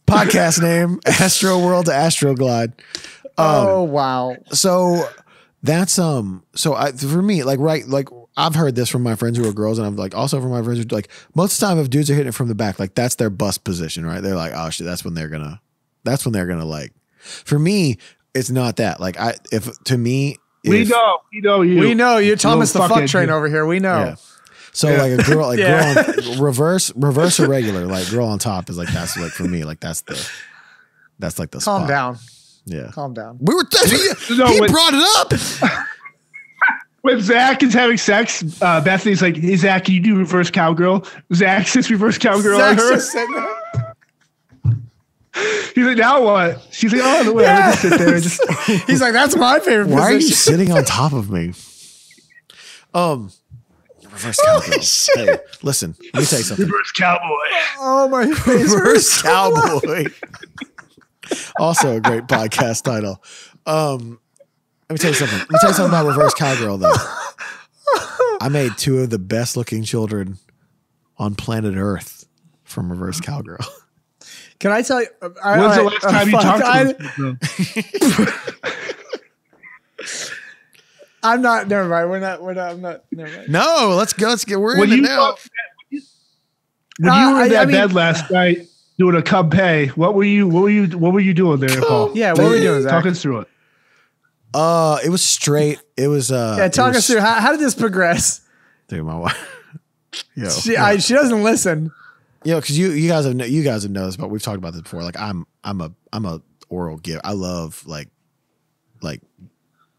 B: Podcast name, Astroworld to Astroglide.
A: Oh, wow.
B: So that's, for me, like I've heard this from my friends who are girls, and I'm like, also from my friends who like, most of the time if dudes are hitting it from the back, like that's their bust position, right? They're like, oh shit, that's when they're gonna like, for me, it's not that. Like
C: we know you.
A: We know you're Thomas the fuck train
C: dude.
A: over here. We know.
B: Yeah. So like a girl, girl on, reverse or regular, like girl on top is like that's like for me, like that's like the
A: Calm
B: spot.
A: down.
B: Yeah.
A: Calm down.
B: We were he brought it up.
C: When Zach is having sex, Bethany's like, "Hey Zach, can you do reverse cowgirl?" Zach says reverse cowgirl on
A: Zach's
C: her.
A: just sitting there.
C: He's like, "Now what?" She's like, "Oh, wait, I'll just sit there." And just
A: He's like, that's my favorite
B: Why are you
A: position.
B: sitting on top of me? Reverse cowgirl. Hey, listen, let me tell you something.
C: reverse cowboy.
A: Oh my face.
B: Reverse cowboy. Also a great podcast title. Let me tell you something. Let me tell you something about reverse cowgirl though. I made 2 of the best looking children on planet Earth from reverse cowgirl.
A: Can I tell you?
C: When's the last time you talked to them?
A: I'm not. Never mind. We're not. I'm not. Never mind.
B: No, let's go. We're
C: When
B: in it
C: you
B: now.
C: When you were in that
A: I mean-
C: bed last night doing a come pay, what were you doing there, Paul?
A: Yeah, what were we doing, Zach?
C: Talk us through it.
B: It was straight. It was
A: Yeah, talk us through. How did this progress?
B: Dude, my wife. Yo,
A: She doesn't listen.
B: because you guys have noticed, but we've talked about this before. Like I'm a oral giver. I love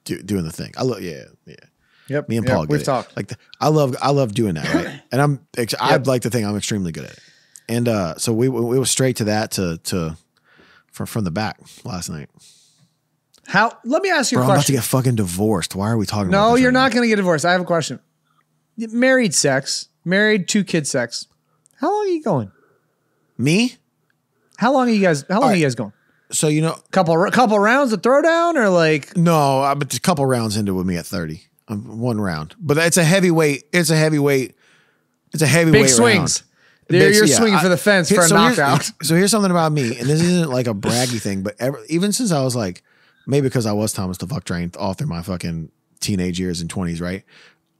B: doing the thing. I love
A: Yep.
B: Me and Paul get
A: we've
B: it.
A: talked.
B: Like I love doing that, right? And I'd like to think I'm extremely good at it. And so we went straight to that from the back last night.
A: How? Let me ask you
B: Bro,
A: a
B: I'm about to
A: question.
B: get fucking divorced. Why are we talking about
A: No,
B: this
A: you're
B: right
A: not
B: now?
A: going to get divorced. I have a question. Married sex, married 2 kid sex. How long are you going?
B: Me?
A: How long are you guys going?
B: So
A: Couple rounds of throwdown or like?
B: no, I'm a couple rounds into with me at 30. One round, but it's a heavyweight. It's a heavyweight
A: Big swings.
B: round.
A: You're swinging for the fence for a knockout.
B: So here's something about me, and this isn't like a braggy thing, but even since I was like, maybe because I was Thomas the fuck train all through my fucking teenage years and 20s, right?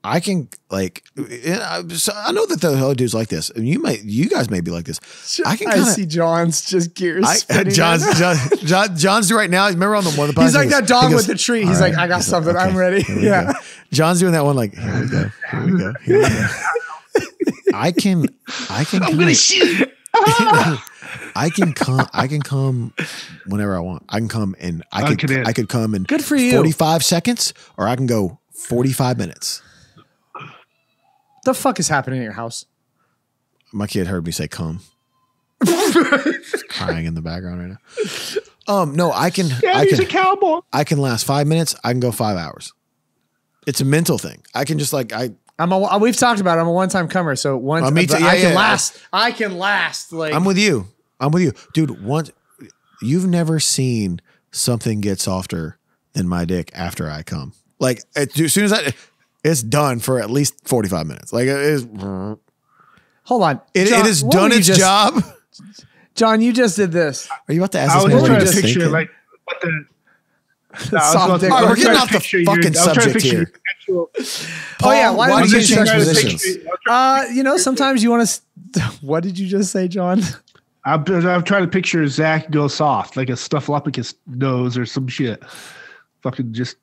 B: I can like, so I know that the other dudes like this, and you guys may be like this. I
A: see John's just gears spinning.
B: John's right now. Remember on the one?
A: He's like that dog with the tree. He's like, I got something.
B: Okay,
A: I'm ready. Yeah.
B: John's doing that one. Like, here we go. I can.
C: I'm gonna shoot.
B: I can come whenever I want. I can come and I could come in
A: Good for you.
B: 45 seconds, or I can go 45 minutes.
A: The fuck is happening in your house?
B: My kid heard me say come. Crying in the background right now. No, I can.
C: He's a cowboy.
B: I can last 5 minutes. I can go 5 hours. It's a mental thing. I can just like
A: we've talked about it. I'm a one-time comer, so once
B: me too.
A: I can last. Like
B: I'm with you, dude. Once you've never seen something get softer than my dick after I come. Like as soon as it's done for at least 45 minutes. Like it is.
A: Hold on,
B: It has
A: what
B: done
A: were you
B: its
A: just-
B: job.
A: John, you just did this.
B: Are you about to ask
C: I
B: this
C: was
B: man
C: just
B: what
C: trying
B: he
C: to
B: was
C: picture
B: thinking?
C: like what the.
A: Soft dick.
B: All right, we're getting off the fucking subject here.
A: Oh yeah, why
B: why
A: did
B: did
A: you
B: you
A: change
B: change
A: positions? Sometimes you want to. What did you just say, John?
C: I'm trying to picture Zach go soft, like a Stuffleupicus nose or some shit. Fucking just.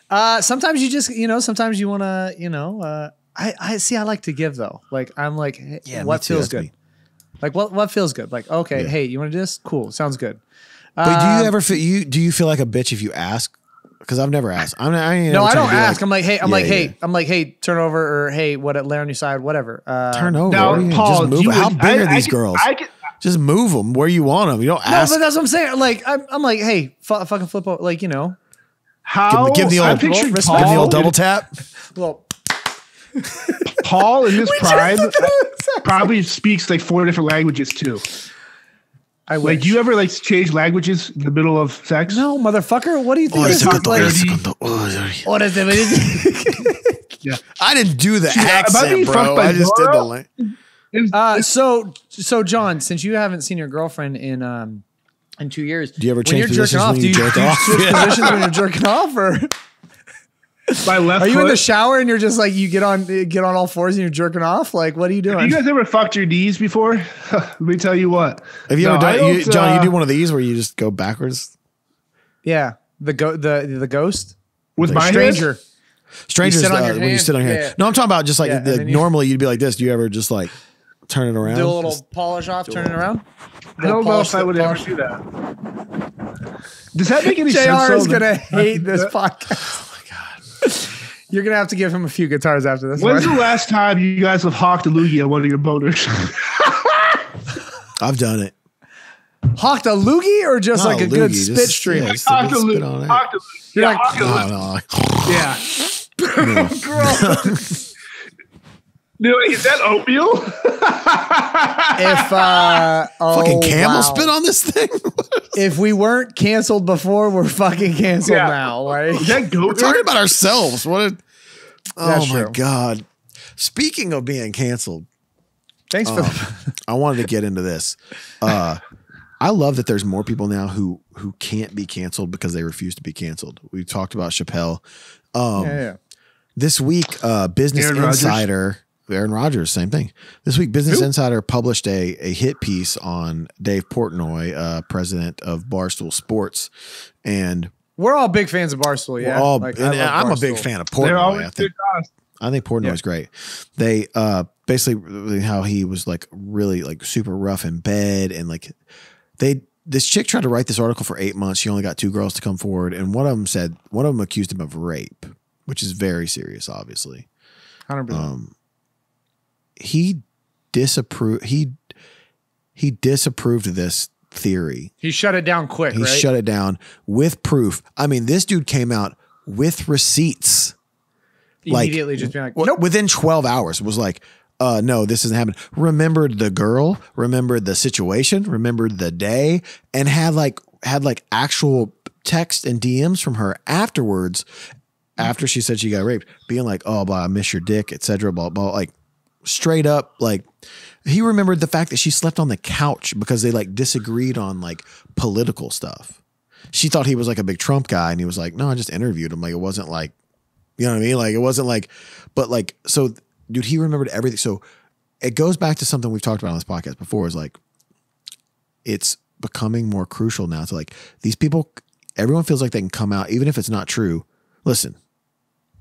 A: Sometimes you just, sometimes you want to, I see. I like to give though. Like I'm like, hey,
B: Yeah,
A: what
B: me too,
A: feels
B: that's
A: good?
B: me.
A: Like what feels good? Like okay,
B: Yeah.
A: hey, you want to do this? Cool, sounds good.
B: But do you ever feel do you feel like a bitch if you ask? Because I've never asked. I
A: don't ask. I'm like, hey,
B: Yeah.
A: hey, turn over or hey, lay on your side, whatever.
B: Turn over.
C: Now,
B: What do you mean?
C: Paul,
B: Just move.
C: you
B: How
C: would-
B: big are
C: I
B: these
C: could-
B: girls?
C: I could-
B: Just move them where you want them. You don't
A: No,
B: ask.
A: but that's what I'm saying. Like I'm like, hey, fucking flip over. Like
C: How
B: Give the
C: I
B: old-
C: pictured
A: respect-
B: Give me a
C: Paul,
B: double tap.
A: well,
C: Paul in his prime
A: just-
C: probably speaks like 4 different languages too.
A: I
C: Like,
A: wish.
C: do you ever like change languages in the middle of sex?
A: No, motherfucker. What do you think?
B: What
A: this
B: is
A: is like? What is it?
C: Yeah.
B: I didn't do the
C: about being
B: accent, bro.
C: fucked by
B: I just did
C: Dora?
B: the line.
A: So John, since you haven't seen your girlfriend in 2 years,
B: Do you ever
A: when
B: change
A: you're jerking
B: positions
A: off,
B: when
A: do
B: you
A: you
B: jerk
A: do you
B: off?
A: switch
B: Yeah.
A: positions when you're jerking off, or
C: My left
A: are you
C: foot.
A: in the shower and you're just like you get on all fours and you're jerking off? Like, what are you
C: Have
A: doing?
C: you guys ever fucked your knees before? Let me tell you what.
B: Have you
C: No,
B: ever
C: I
B: done,
C: don't,
B: John? You do one of these where you just go backwards.
A: Yeah, the ghost
C: with my
A: stranger.
C: hand?
B: Strangers,
A: You sit on your
B: when you
A: hand,
B: sit on your
A: yeah.
B: hand. No, I'm talking about just like, normally you'd be like this. Do you ever just like turn it around?
A: Do a little polish off, turn it around.
C: I don't know if I would ever do that. Does that make any sense?
A: JR is
C: though?
A: gonna hate this podcast. Oh my god. You're gonna have to give him a few guitars after this.
C: When's the last time you guys have hawked a loogie on one of your boners?
B: I've done it.
A: Hawked a loogie or just
B: Not
A: like a
B: loogie,
A: good
B: just-
A: spit stream?
B: yeah, just a
C: Hawked a
B: good spit
C: loogie.
B: on it.
C: Hawked a loogie.
A: You're
C: Yeah,
A: like,
C: hawked a loogie.
B: No.
A: Gross.
C: No, is that oatmeal?
A: If
B: Fucking camel
A: wow.
B: spit on this thing?
A: If we weren't canceled before, we're fucking canceled
C: Yeah.
A: now. Like,
C: Is that goat?
B: We're talking about ourselves. Oh
A: That's
B: my
A: true.
B: God. Speaking of being canceled,
A: thanks for
B: I wanted to get into this. I love that there's more people now who can't be canceled because they refuse to be canceled. We talked about Chappelle.
A: yeah.
B: This week, Business
C: Aaron Rodgers.
B: Insider, Aaron Rodgers, same thing. This week, Business Insider published a hit piece on Dave Portnoy, president of Barstool Sports, and
A: We're all big fans of Barstool. Yeah,
B: we're all,
A: Like,
B: and
A: I love
B: I'm a big
A: Barstool.
B: fan of
C: They're
B: Portnoy.
C: always good guys.
B: I think Portnoy's great. They basically how he was like really like super rough in bed, and like this chick tried to write this article for 8 months. She only got 2 girls to come forward, and one of them accused him of rape, which is very serious, obviously.
A: 100%.
B: He disapproved of this theory.
A: He shut it down quick.
B: He
A: right?
B: shut it down with proof. I mean, this dude came out with receipts.
A: Immediately just being like,
B: nope. Within 12 hours was like, no, this isn't happening. Remembered the girl, remembered the situation, remembered the day, and had like actual text and DMs from her afterwards, after she said she got raped, being like, oh, blah, I miss your dick, etc. Blah, blah, like straight up, like he remembered the fact that she slept on the couch because they like disagreed on like political stuff. She thought he was like a big Trump guy, and he was like, no, I just interviewed him. Like, it wasn't like, you know what I mean? Like, it wasn't like, but like, so dude, he remembered everything. So it goes back to something we've talked about on this podcast before, is like, it's becoming more crucial now to like these people, everyone feels like they can come out, even if it's not true. Listen,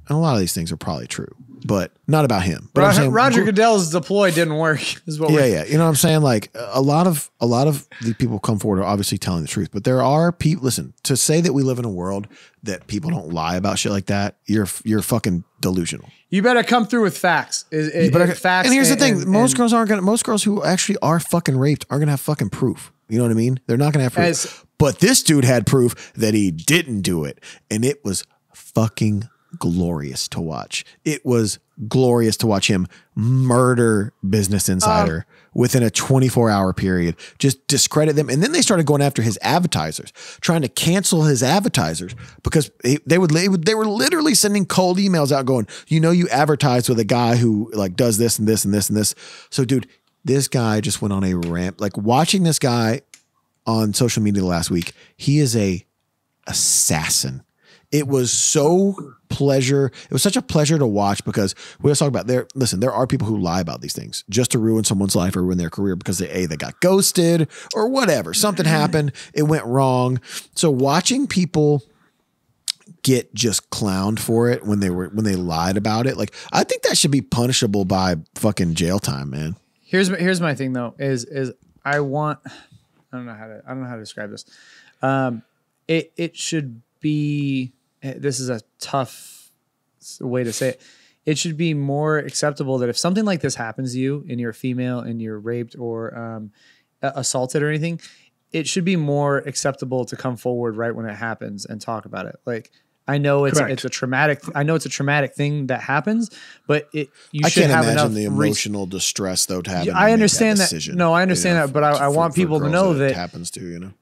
B: and a lot of these things are probably true, but not about him. But I'm saying,
A: Roger Goodell's deploy didn't work. Is what
B: yeah. You know what I'm saying? Like a lot of the people come forward are obviously telling the truth, but there are people, listen, to say that we live in a world that people don't lie about shit like that, you're fucking delusional.
A: You better come through with facts. Facts.
B: And here's the thing. Most girls who actually are fucking raped aren't going to have fucking proof. You know what I mean? They're not going to have proof. But this dude had proof that he didn't do it. And it was fucking glorious to watch. It was glorious to watch him murder Business Insider within a 24-hour period, just discredit them. And then they started going after his advertisers, trying to cancel his advertisers because they were literally sending cold emails out going, you advertise with a guy who like does this and this and this and this. So dude, this guy just went on a ramp. Like watching this guy on social media the last week, he is a assassin. It was such a pleasure to watch because we always talk about there are people who lie about these things just to ruin someone's life or ruin their career because they got ghosted or whatever. Something happened. It went wrong. So watching people get just clowned for it when they lied about it, like I think that should be punishable by fucking jail time, man.
A: Here's my thing though, is I don't know how to describe this. It should be, this is a tough way to say it. It should be more acceptable that if something like this happens to you and you're a female and you're raped or assaulted or anything, it should be more acceptable to come forward right when it happens and talk about it. Like, I know it's a traumatic thing that happens, but you should have enough. I can't imagine
B: the emotional distress though to have.
A: I understand that. No, I understand that, but I want people to know that
B: happens to,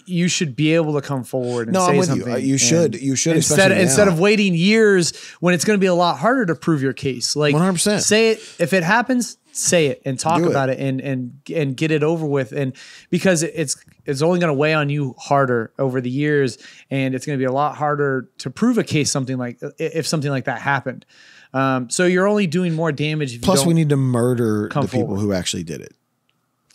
A: you should be able to come forward and say
B: I'm with
A: something.
B: You should
A: instead of waiting years when it's going to be a lot harder to prove your case. Like
B: 100%.
A: Say it if it happens. Say it and talk about it and get it over with. And because it's only going to weigh on you harder over the years, and it's going to be a lot harder to prove a case if something like that happened. So you're only doing more damage.
B: Plus, we need to murder the people who actually did it.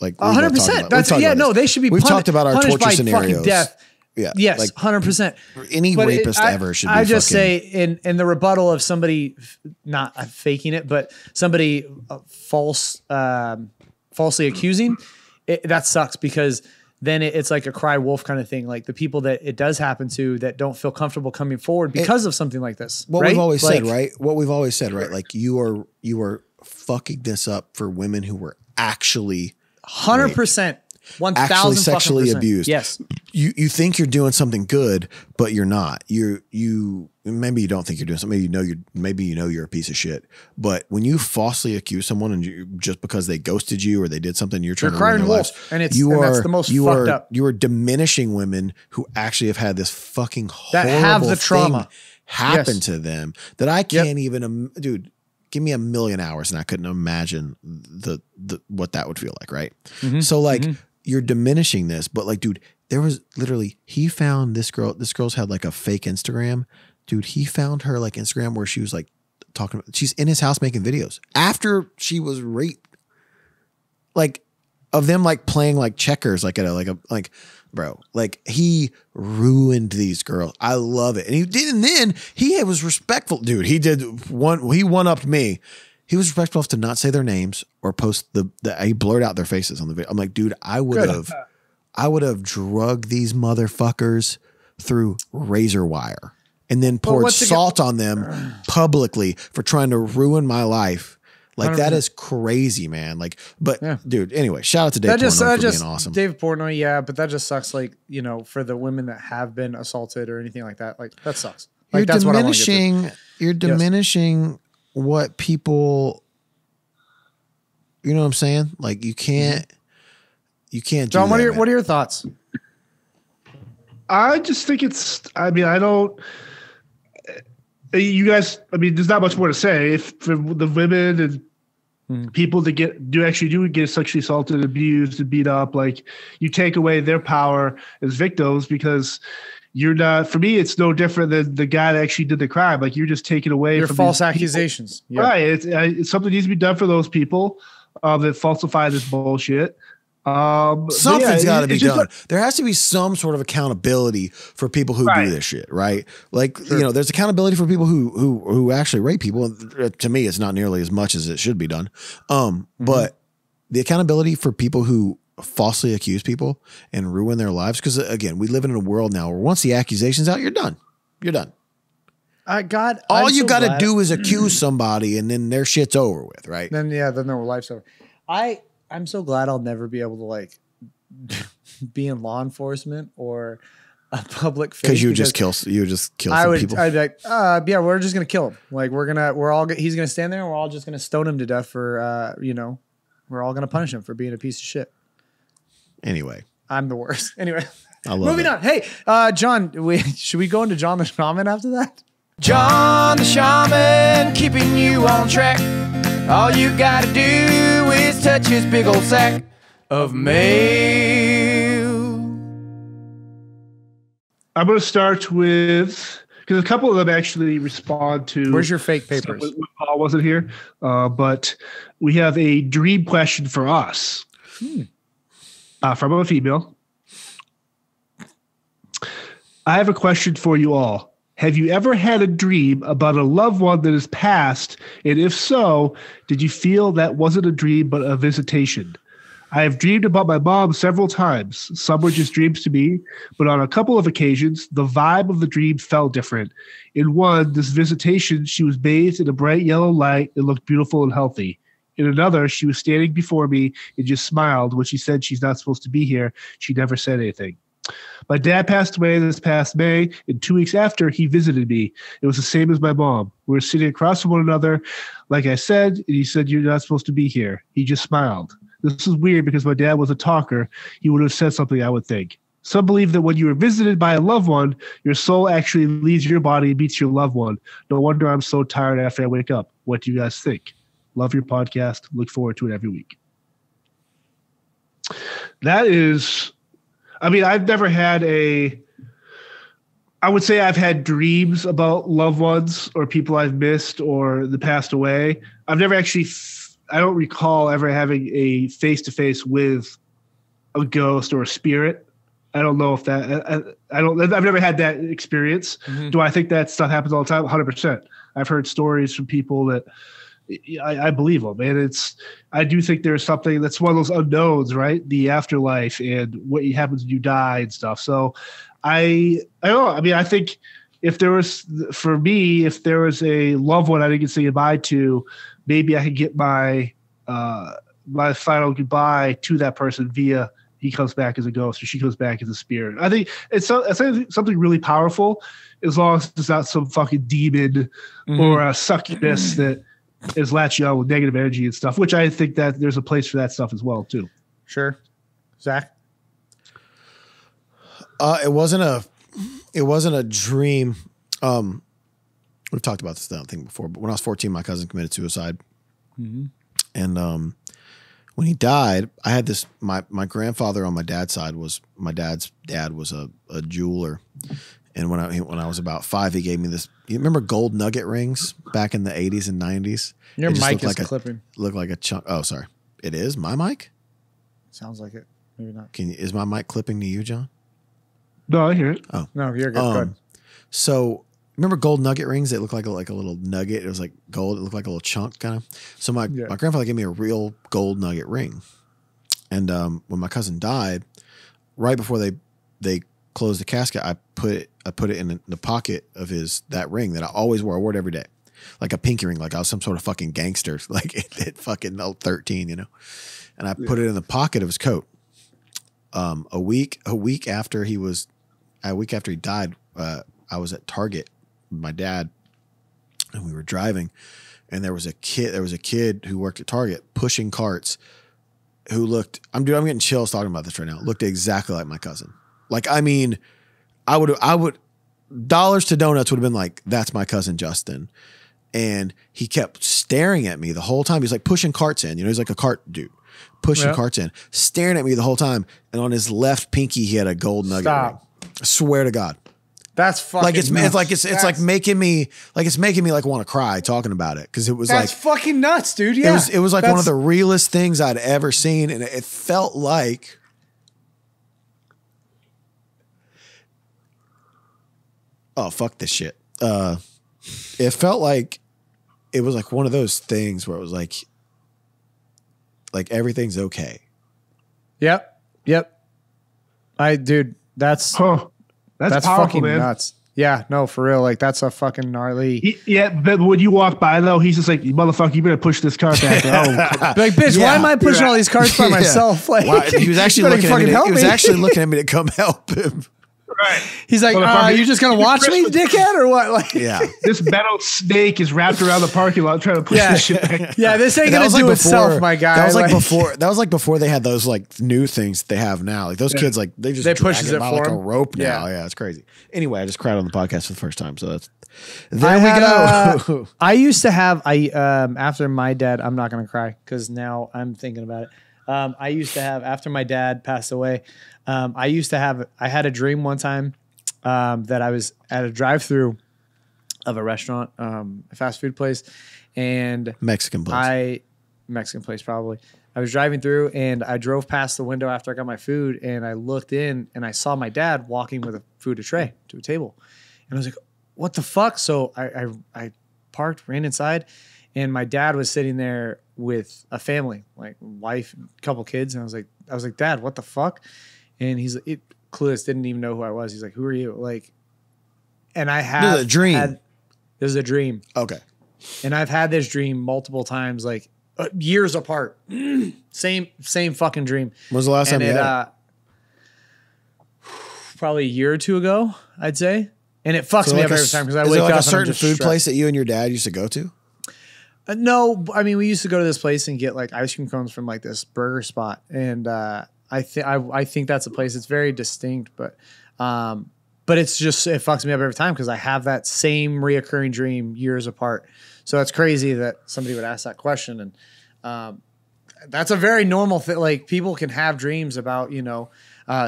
B: Like
A: 100%. They should be.
B: We've talked about our torture
A: by
B: scenarios.
A: fucking death.
B: Yeah.
A: Yes,
B: like
A: 100%.
B: any rapist ever should be.
A: I just say in the rebuttal of somebody not faking it, but somebody falsely accusing, that sucks because then it's like a cry wolf kind of thing. Like the people that it does happen to that don't feel comfortable coming forward because of something like this.
B: What
A: right?
B: we've always
A: like,
B: said, right? What we've always said, right? Like you are fucking this up for women who were actually
A: 100%. 1,000
B: actually sexually abused.
A: Yes.
B: You think you're doing something good, but you're not. You maybe you don't think you're doing something. Maybe you know you're a piece of shit. But when you falsely accuse someone and just because they ghosted you or they did something, you're trying to ruin their lives.
A: And that's the most fucked up.
B: You are diminishing women who actually have had this fucking horrible
A: that have the trauma
B: thing happen to them that I can't even, dude. Give me 1,000,000 hours and I couldn't imagine the what that would feel like, right?
A: Mm-hmm.
B: So like you're diminishing this, but like, dude, there was literally he found this girl. This girl's had like a fake Instagram, dude. He found her like Instagram where she was like talking. She's in his house making videos after she was raped, like of them like playing like checkers, like at a bro, like he ruined these girls. I love it. And he did, and then he was respectful. Dude, he one-upped me. He was respectful enough to not say their names or post he blurred out their faces on the video. I'm like, dude, I would have drugged these motherfuckers through razor wire and then poured salt on them publicly for trying to ruin my life. Like 100%. That is crazy, man. Like, but dude, anyway, shout out to Dave Portnoy for being awesome.
A: Dave Portnoy, yeah, but that just sucks. Like, you know, for the women that have been assaulted or anything like that, like that sucks. Like that's what I want to get to.
B: You're diminishing what people. You know what I'm saying? Like you can't.
A: John, what are your thoughts?
C: I just think it's. I mean, I don't. You guys, I mean, there's not much more to say. If for the women and people that do get sexually assaulted, and abused, and beat up, like you take away their power as victims because you're not. For me, it's no different than the guy that actually did the crime. Like you're just taking away from
A: false accusations.
C: Yeah. Right. It's something needs to be done for those people that falsify this bullshit.
B: Something's got to be done. There has to be some sort of accountability for people who do this shit, right? Like, you know, there's accountability for people who actually rape people. To me, it's not nearly as much as it should be done. But the accountability for people who falsely accuse people and ruin their lives, because again, we live in a world now where once the accusation's out, you're done. You're done. All you got to do is accuse somebody, and then their shit's over with, right?
A: Then their life's over. I'm so glad I'll never be able to like be in law enforcement or a public face.
B: Because you would just kill some people.
A: I'd be like, yeah, we're just gonna kill him. Like he's gonna stand there and we're all just gonna stone him to death for we're all gonna punish him for being a piece of shit.
B: Anyway.
A: I'm the worst. Anyway.
B: Moving
A: on. Hey, John, should we go into John the Shaman after that?
D: John the Shaman, keeping you on track. All you gotta do is touch his big old sack of mail.
C: I'm going to start with, because a couple of them actually respond to.
A: Where's your fake papers?
C: When Paul wasn't here, but we have a dream question for us from a female. I have a question for you all. Have you ever had a dream about a loved one that has passed? And if so, did you feel that wasn't a dream but a visitation? I have dreamed about my mom several times. Some were just dreams to me, but on a couple of occasions, the vibe of the dream felt different. In one, this visitation, she was bathed in a bright yellow light and looked beautiful and healthy. In another, she was standing before me and just smiled when she said she's not supposed to be here. She never said anything. My dad passed away this past May, and 2 weeks after, he visited me. It was the same as my mom. We were sitting across from one another, like I said, and he said, "You're not supposed to be here." He just smiled. This is weird because my dad was a talker. He would have said something, I would think. Some believe that when you are visited by a loved one, your soul actually leaves your body and meets your loved one. No wonder I'm so tired after I wake up. What do you guys think? Love your podcast. Look forward to it every week. That is... I mean, I've never had I would say I've had dreams about loved ones or people I've missed or that passed away. I've never actually, I don't recall ever having a face-to-face with a ghost or a spirit. I don't know if that. I don't. I've never had that experience.
A: Mhm.
C: Do I think that stuff happens all the time? 100%. I've heard stories from people that I believe them, and I do think there's something that's one of those unknowns, right? The afterlife and what happens when you die and stuff. So I don't know. I mean, I think if there was a loved one I didn't get to say goodbye to, maybe I could get my my final goodbye to that person via he comes back as a ghost or she comes back as a spirit. I think it's something really powerful, as long as it's not some fucking demon or a succubus that is latching on with negative energy and stuff, which I think that there's a place for that stuff as well too.
A: Sure. Zach?
B: It wasn't a dream. We've talked about this thing before, but when I was 14, my cousin committed suicide. And when he died, I had this, my grandfather on my dad's side my dad's dad was a jeweler. And when I was about 5, he gave me this, you remember gold nugget rings back in the 80s and 90s?
A: Your mic is
B: like
A: clipping.
B: Looked like a chunk. Oh, sorry. It is? My mic?
A: Sounds like it. Maybe not.
B: Is my mic clipping to you, John?
C: No, I hear it.
B: Oh.
A: No, you're good. Good.
B: So remember gold nugget rings? They look like a little nugget. It was like gold. It looked like a little chunk kind of. So my grandfather gave me a real gold nugget ring. And when my cousin died, right before they closed the casket, I put it in the pocket of that ring that I always wore. I wore it every day, like a pinky ring, like I was some sort of fucking gangster, like at fucking 13, you know. And I put it in the pocket of his coat. A week after he died, I was at Target with my dad, and we were driving, and there was a kid who worked at Target pushing carts, who looked. I'm getting chills talking about this right now. Looked exactly like my cousin. Like, I mean, I would dollars to donuts would have been like, that's my cousin Justin. And he kept staring at me the whole time. He's like pushing carts in, you know, he's like a cart dude, pushing carts in, staring at me the whole time. And on his left pinky, he had a gold nugget ring. I swear to God.
A: That's fucking
B: like it's
A: nuts.
B: like making me like want to cry talking about it, because it was
A: that's fucking nuts, dude. Yeah,
B: it was like one of the realest things I'd ever seen, and it felt like oh fuck this shit. It felt like it was like one of those things where it was like everything's okay.
A: Yep. Dude, that's
C: powerful,
A: fucking
C: man.
A: nuts. Yeah, no, for real. Like, that's a fucking gnarly.
C: But when you walk by though, he's just like, "You motherfucker, you better push this cart back."
A: Like, bitch, why am I pushing all these carts by myself? Like,
B: he was actually looking at me. He was actually looking at me to come help him.
C: Right.
A: He's like, you just gonna watch me, dickhead, or what? Like,
B: yeah.
C: This metal snake is wrapped around the parking lot trying to push this shit back.
A: Yeah, this ain't gonna do itself, my guy.
B: That was like before they had those like new things that they have now. Like those kids, like they
A: pushes it
B: by
A: for
B: like
A: him.
B: a rope now.
A: Yeah.
B: Yeah, it's crazy. Anyway, I just cried on the podcast for the first time, so that's there we go.
A: I used to have after my dad. I'm not gonna cry because now I'm thinking about it. I used to have, after my dad passed away, I had a dream one time that I was at a drive-through of a restaurant, a fast food place, and
B: Mexican place
A: probably. I was driving through and I drove past the window after I got my food, and I looked in and I saw my dad walking with a food tray to a table, and I was like, "What the fuck?" So I parked, ran inside, and my dad was sitting there with a family, like wife, a couple kids, and I was like, "Dad, what the fuck?" And he's like, clueless, didn't even know who I was. He's like, "Who are you?" Like, and I had
B: this is a dream.
A: This is a dream.
B: Okay.
A: And I've had this dream multiple times, like years apart. Same fucking dream.
B: When was the last time you had it?
A: Probably a year or two ago, I'd say. And it fucks me up every time because I wake up. Is it like
B: a certain food place that you and your dad used to go to?
A: No, I mean, we used to go to this place and get like ice cream cones from like this burger spot, and I think that's a place. It's very distinct, but it's just, it fucks me up every time because I have that same reoccurring dream years apart. So it's crazy that somebody would ask that question, and that's a very normal thing. Like, people can have dreams about, you know,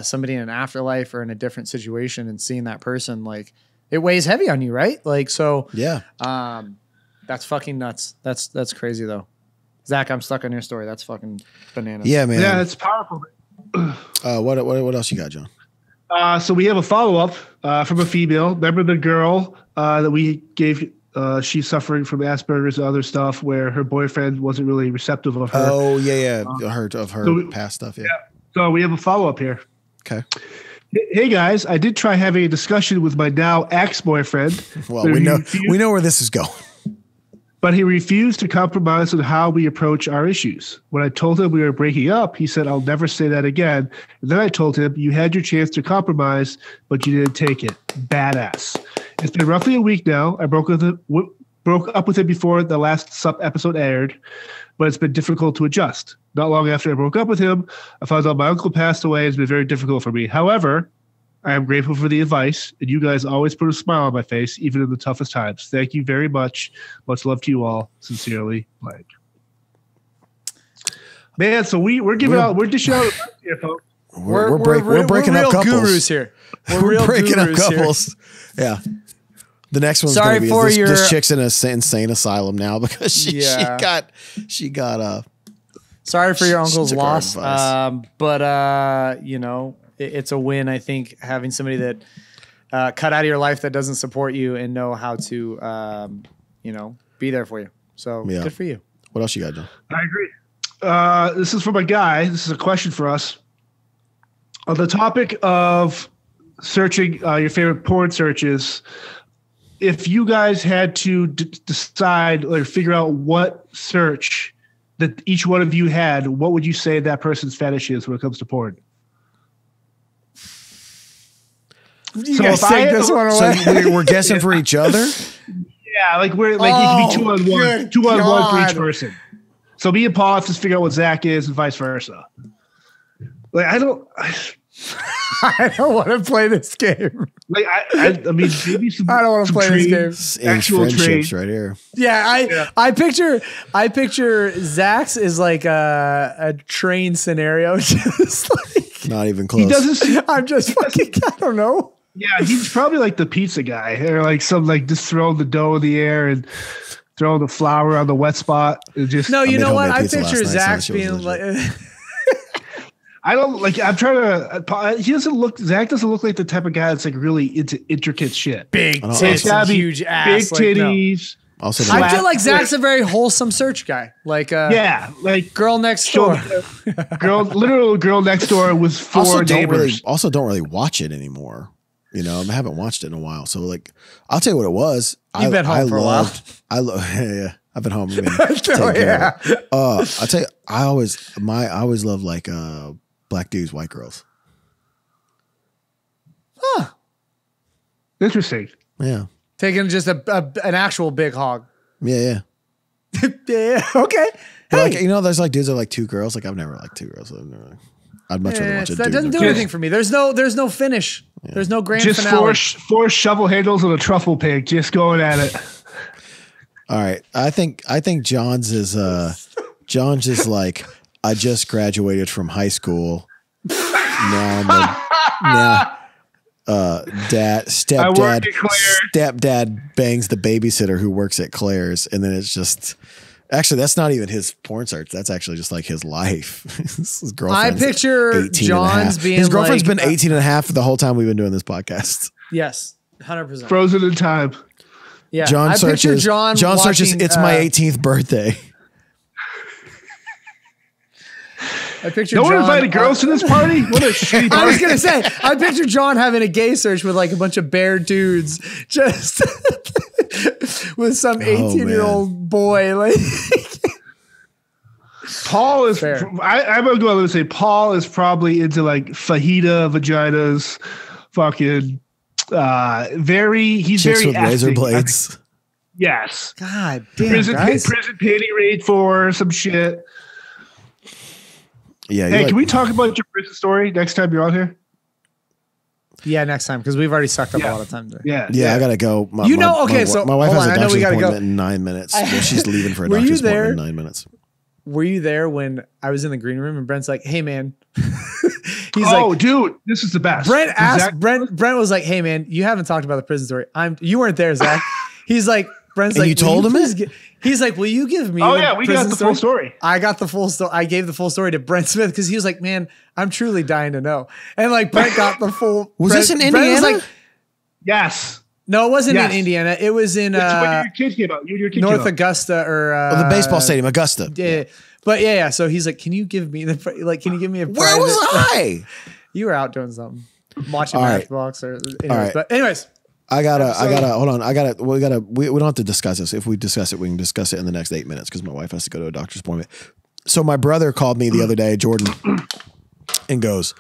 A: somebody in an afterlife or in a different situation, and seeing that person, like, it weighs heavy on you, right? Like, so
B: yeah.
A: That's fucking nuts. That's crazy though. Zach, I'm stuck on your story. That's fucking bananas.
B: Yeah, man.
C: Yeah, it's powerful.
B: What else you got, John?
C: So we have a follow-up from a female. Remember the girl that we gave? She's suffering from Asperger's and other stuff where her boyfriend wasn't really receptive of her.
B: Oh, yeah. Her past stuff, yeah.
C: So we have a follow-up here.
B: Okay.
C: Hey, guys. I did try having a discussion with my now ex-boyfriend.
B: Well, we know where this is going.
C: But he refused to compromise on how we approach our issues. When I told him we were breaking up, he said, I'll never say that again. And then I told him, you had your chance to compromise, but you didn't take it. Badass. It's been roughly a week now. I broke up with him before the last sub episode aired, but it's been difficult to adjust. Not long after I broke up with him, I found out my uncle passed away. It's been very difficult for me. However, I am grateful for the advice, and you guys always put a smile on my face, even in the toughest times. Thank you very much. Much love to you all. Sincerely, Blank. Man, so we're dishing out here, folks.
B: We're breaking up couples.
A: Gurus here. We're
B: breaking up couples.
A: Here.
B: Yeah. The next one's going to be this chick's in an insane asylum now because she got
A: Sorry for your uncle's loss. But you know, it's a win, I think, having somebody that cut out of your life that doesn't support you and know how to, you know, be there for you. So good for you.
B: What else you got, John?
C: I agree. This is from a guy. This is a question for us. On the topic of searching your favorite porn searches, if you guys had to decide or figure out what search that each one of you had, what would you say that person's fetish is when it comes to porn?
A: You guys take this one away.
B: So we're guessing for each other?
C: Yeah, like it could be 2-on-1, 2-on-1 for each person. So me and Paul have to figure out what Zach is and vice versa. Like I don't
A: want to play this game.
C: Like I mean maybe some
A: I don't want to play this game.
C: Actual
B: friendships right here.
A: Yeah, I picture Zach's is like a train scenario. Just like
B: not even close.
C: He doesn't.
A: I'm just fucking. I don't know.
C: Yeah, he's probably like the pizza guy, or like some like just throwing the dough in the air and throwing the flour on the wet spot. And just
A: no, you know what? I picture Zach's being like.
C: I don't like. I'm trying to. He doesn't look. Zach doesn't look like the type of guy that's like really into intricate shit.
A: Big tits, huge ass,
C: big titties.
A: No. Also, I feel like Zach's a very wholesome search guy. Like like
C: girl next door, literal girl next door with four neighbors.
B: Don't really watch it anymore. You know, I haven't watched it in a while. So like, I'll tell you what it was.
A: You've been home for a while.
B: Yeah. I've been home. I'll tell you, I always love like black dudes, white girls.
A: Huh.
C: Interesting.
B: Yeah.
A: Taking just an actual big hog.
B: Yeah.
A: Yeah. Okay.
B: Hey. Like, you know, there's like dudes that are like two girls. Like I've never liked two girls. I'd much rather watch a dude.
A: That doesn't do anything for me. There's no finish. Yeah. There's no grand finale.
C: Just four shovel handles and a truffle pig just going at it.
B: All right. I think John's is like, I just graduated from high school. Stepdad bangs the babysitter who works at Claire's, and then it's just actually that's not even his porn search. That's actually just like his life. His
A: I picture John's being
B: his girlfriend's been 18 and a half the whole time we've been doing this podcast.
A: Yes, 100%.
C: Frozen in time.
A: Yeah,
B: John searches. John searches. It's my 18th birthday.
C: I picture no one invited girls to this party. What a shitty party!
A: I was gonna say, I picture John having a gay search with like a bunch of bare dudes, just with some 18-year-old boy. Like
C: Paul is. I'm gonna go out and say Paul is probably into like fajita vaginas, fucking. He's
B: chicks
C: very
B: with razor blades.
C: Yes.
A: God damn.
C: Prison panty raid for some shit.
B: Yeah.
C: Hey, can we talk about your prison story next time you're on here?
A: Yeah, next time because we've already sucked up a lot of time today.
B: Yeah. I gotta go. My wife has a doctor's appointment in 9 minutes. She's leaving for a doctor's appointment in 9 minutes.
A: Were you there when I was in the green room and Brent's like, "Hey, man." He's
C: like, dude, this is the best.
A: Brent was like, "Hey, man, you haven't talked about the prison story. You weren't there, Zach." He's like, Brent's
B: And
A: like,
B: you told him
A: please
B: it?
A: he's like, will you give me?
C: Oh,
A: the
C: yeah, we got
A: prison
C: the full story.
A: I got the full story. I gave the full story to Brent Smith because he was like, man, I'm truly dying to know. And like Brent got the full.
B: Was this in
A: Brent was
B: Indiana?
A: like,
C: Yes.
A: no, it wasn't
C: Yes.
A: in Indiana. It was in
C: When your kid came out. Your kid
A: North
C: came out.
A: Augusta or
B: the baseball stadium, Augusta.
A: Yeah. But yeah. So he's like, can you give me the can you give me a
B: Where was I?
A: You were out doing something, watching
B: All right.
A: Matchbox or anyways.
B: right.
A: But anyways,
B: I gotta hold on. We don't have to discuss this. If we discuss it, we can discuss it in the next 8 minutes because my wife has to go to a doctor's appointment. So my brother called me the other day, Jordan, and goes,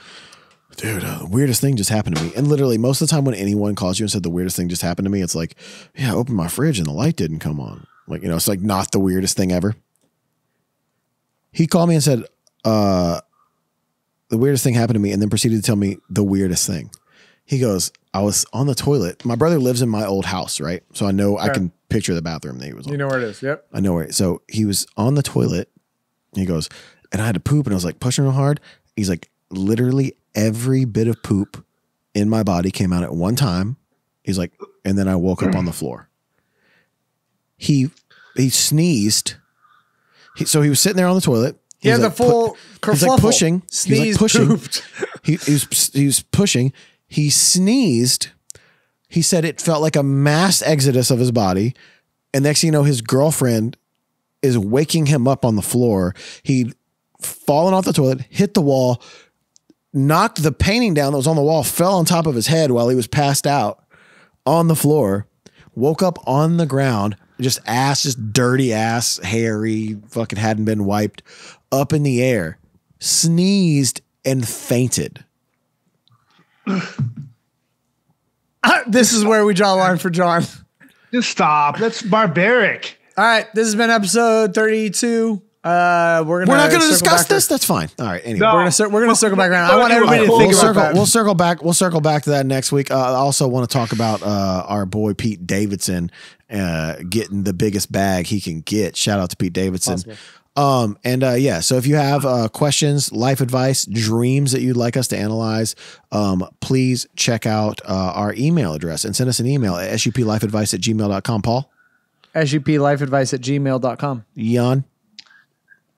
B: dude, the weirdest thing just happened to me. And literally most of the time when anyone calls you and said the weirdest thing just happened to me, it's like, yeah, I opened my fridge and the light didn't come on. Like, it's like not the weirdest thing ever. He called me and said, the weirdest thing happened to me, and then proceeded to tell me the weirdest thing. He goes, I was on the toilet. My brother lives in my old house, right? So I know I can picture the bathroom that he was on.
A: you know where it is. Yep.
B: I know where. So he was on the toilet. He goes, and I had to poop, and I was like pushing real hard. He's like, literally every bit of poop in my body came out at one time. He's like, and then I woke up on the floor. He sneezed. So he was sitting there on the toilet.
A: He had the full
B: He's like
A: kerfuffle.
B: pushing.
A: Sneezed,
B: He's like pushing.
A: pooped.
B: He was pushing. He sneezed. He said it felt like a mass exodus of his body. And next thing you know, his girlfriend is waking him up on the floor. He'd fallen off the toilet, hit the wall, knocked the painting down that was on the wall, fell on top of his head while he was passed out on the floor, woke up on the ground, just dirty ass, hairy, fucking hadn't been wiped, up in the air, sneezed and fainted.
A: This is where we draw a line for John.
C: Just stop. That's barbaric.
A: All right, this has been episode 32. We're not
B: going to discuss this. That's fine. All right. Anyway,
C: No.
A: We're gonna circle back around. I want everybody to think about that.
B: We'll circle back. We'll circle back to that next week. I also want to talk about our boy Pete Davidson getting the biggest bag he can get. Shout out to Pete Davidson.
A: Possible.
B: So if you have questions, life advice, dreams that you'd like us to analyze, please check out our email address and send us an email at suplifeadvice@gmail.com. Paul?
A: suplifeadvice@gmail.com.
B: Jan?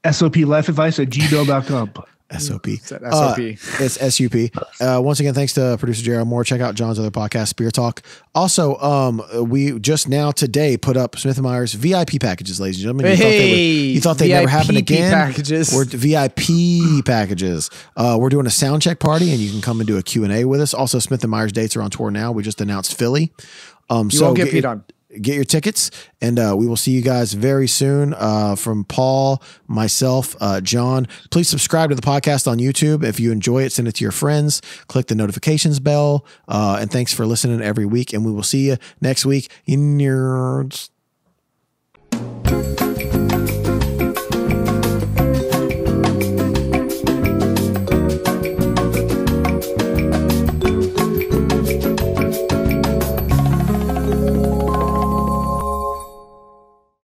C: soplifeadvice@gmail.com.
B: SOP.
A: SOP.
B: It's SUP. Once again, thanks to producer Jared Moore. Check out John's other podcast, Spear Talk. Also, we just now today put up Smith Myers VIP packages, ladies and gentlemen. You thought they'd never happen again.
A: Packages.
B: We're VIP packages. We're doing a sound check party, and you can come and do a Q&A with us. Also, Smith and Myers dates are on tour now. We just announced Philly.
A: You won't get peed on.
B: Get your tickets, and we will see you guys very soon. From Paul, myself, John, please subscribe to the podcast on YouTube. If you enjoy it, send it to your friends. Click the notifications bell. And thanks for listening every week. And we will see you next week. You nerds.